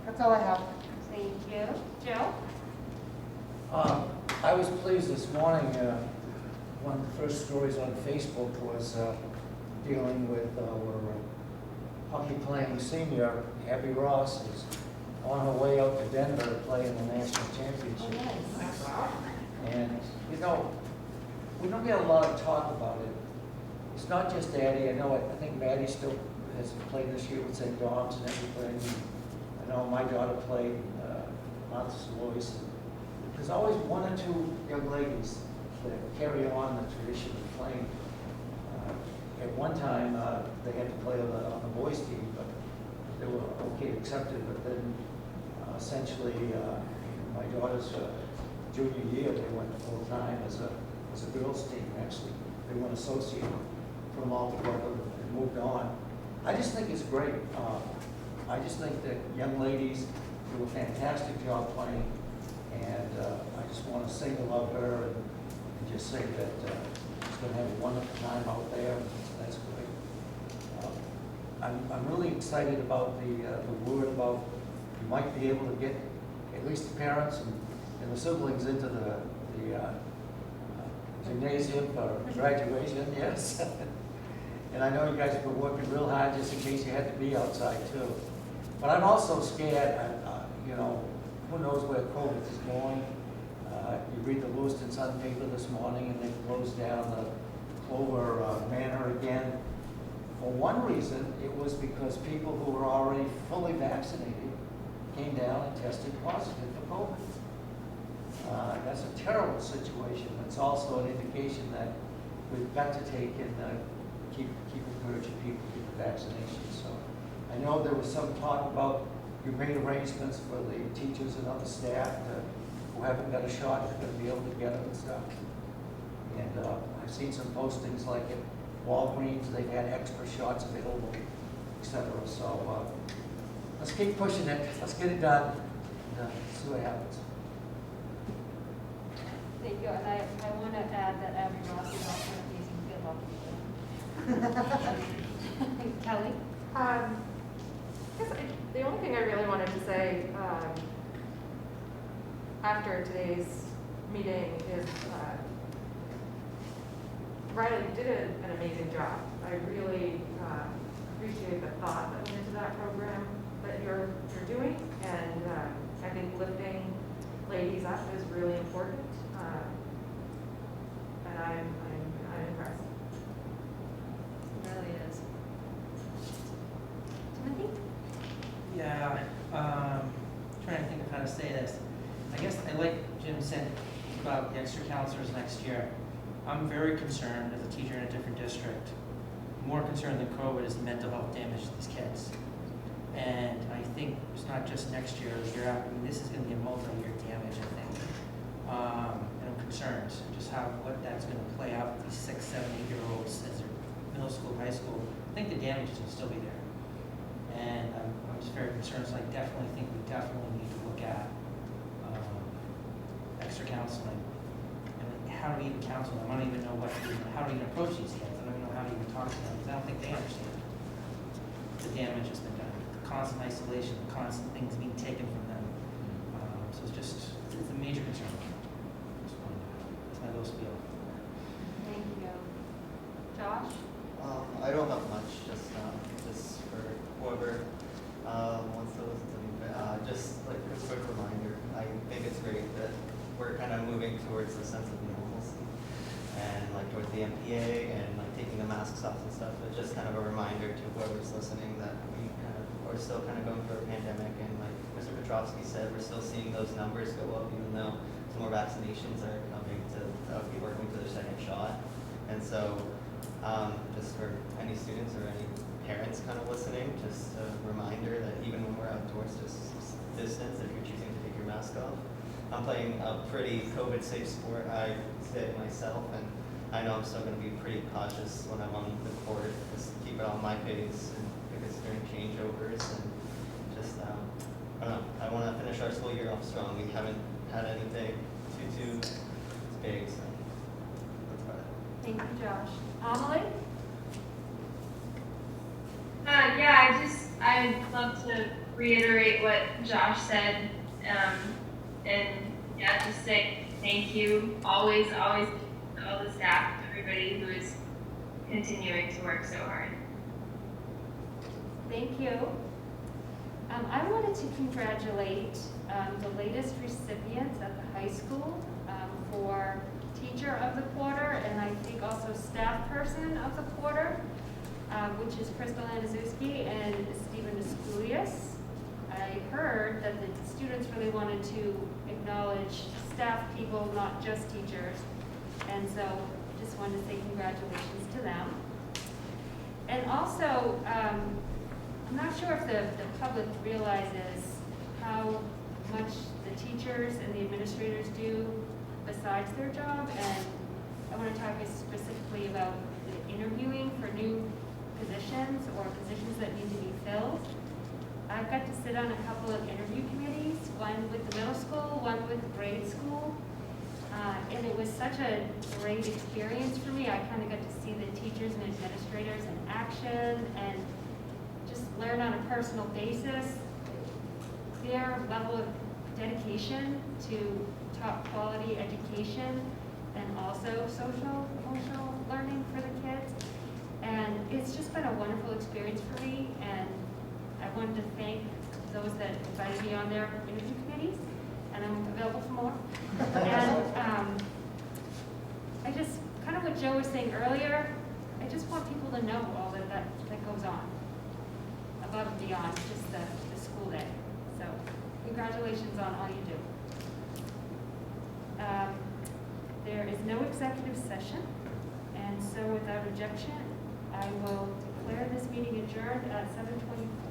S5: That's all I have.
S2: Thank you. Joe?
S3: I was pleased this morning, one of the first stories on Facebook was dealing with our hockey playing senior, Abby Ross, is on her way out to Denver to play in the national championship. And, we don't get a lot of talk about it. It's not just Addie. I think Maddie still has played this year with St. Dom's and everything. I know my daughter played Mount Louis. There's always one or two young ladies that carry on the tradition of playing. At one time, they had to play on the boys' team, but they were okay accepted. But then, essentially, my daughter's junior year, they went full time as a girls' team. Actually, they weren't associated, put them all together and moved on. I just think it's great. I just think that young ladies do a fantastic job playing. And I just want to single out her and just say that she's going to have a wonderful time out there. That's great. I'm really excited about the word about you might be able to get at least the parents and the siblings into the gymnasium for graduation. Yes. And I know you guys have been working real hard just in case you had to be outside too. But I'm also scared. Who knows where COVID is going? You read the Lewiston Sun paper this morning, and they closed down the Clover Manor again. For one reason, it was because people who were already fully vaccinated came down and tested positive for COVID. That's a terrible situation. It's also an indication that we've got to take and keep encouraging people to get the vaccination. So I know there was some talk about you made arrangements for the teachers and other staff who haven't got a shot, they're going to be able to get it and stuff. And I've seen some postings like at Walgreens, they've had extra shots available, etc. So let's keep pushing it. Let's get it done. And see what happens.
S2: Thank you, and I want to add that Abby Ross is also an amazing field hockey player. Kelly?
S6: The only thing I really wanted to say after today's meeting is Riley, you did an amazing job. I really appreciate the thought that went into that program that you're doing, and I think lifting ladies up is really important, and I'm impressed.
S2: It really is.
S13: say this. I guess I like Jim said about the extra counselors next year. I'm very concerned as a teacher in a different district. More concerned than COVID is the mental health damage to these kids. And I think it's not just next year or the year after. I mean, this is going to be a multi-year damage, I think. And I'm concerned just what that's going to play out with these 6, 7, 8-year-olds as they're middle school, high school. I think the damage is going to still be there. And I'm just very concerned. So I definitely think we definitely need to look at extra counseling. And how do we even counsel them? I don't even know how do we even approach these kids. I don't even know how to even talk to them because I don't think they understand the damage has been done. The constant isolation, the constant things being taken from them. So it's a major concern. That's my little spiel.
S2: Thank you. Josh?
S11: I don't have much, just for whoever wants to listen to me. Just like a quick reminder, I think it's great that we're kind of moving towards a sense of normalcy and like towards the MPA and like taking the masks off and stuff. But just kind of a reminder to whoever's listening that we kind of are still kind of going through a pandemic, and like Mr. Petrovsky said, we're still seeing those numbers go up even though some more vaccinations are coming to people are going to their second shot. And so just for any students or any parents kind of listening, just a reminder that even when we're outdoors, just distance if you're choosing to take your mask off. I'm playing a pretty COVID-safe sport, I say myself, and I know I'm still going to be pretty cautious when I'm on the court. Just keep it on my pace and because during changeovers and just, I don't know, I want to finish our school year off strong. We haven't had anything too big, so that's about it.
S2: Thank you, Josh. Amelie?
S14: Yeah, I'd love to reiterate what Josh said, and yeah, just say thank you, always to all the staff, everybody who is continuing to work so hard.
S2: Thank you. I wanted to congratulate the latest recipients at the high school for Teacher of the Quarter, and I think also Staff Person of the Quarter, which is Crystal Anazuski and Stephen Esculias. I heard that the students really wanted to acknowledge staff people, not just teachers, and so just wanted to say congratulations to them. And also, I'm not sure if the public realizes how much the teachers and the administrators do besides their job, and I want to talk specifically about the interviewing for new positions or positions that need to be filled. I've got to sit on a couple of interview committees, one with the middle school, one with the grade school, and it was such a great experience for me. I kind of got to see the teachers and administrators in action and just learn on a personal basis their level of dedication to top quality education and also social, emotional learning for the kids. And it's just been a wonderful experience for me, and I wanted to thank those that invited me on their interview committees, and I'm available for more. And I just, kind of what Joe was saying earlier, I just want people to know all that goes on, above and beyond just the school day. So congratulations on all you do. There is no executive session, and so without objection, I will declare this meeting adjourned at 7:24.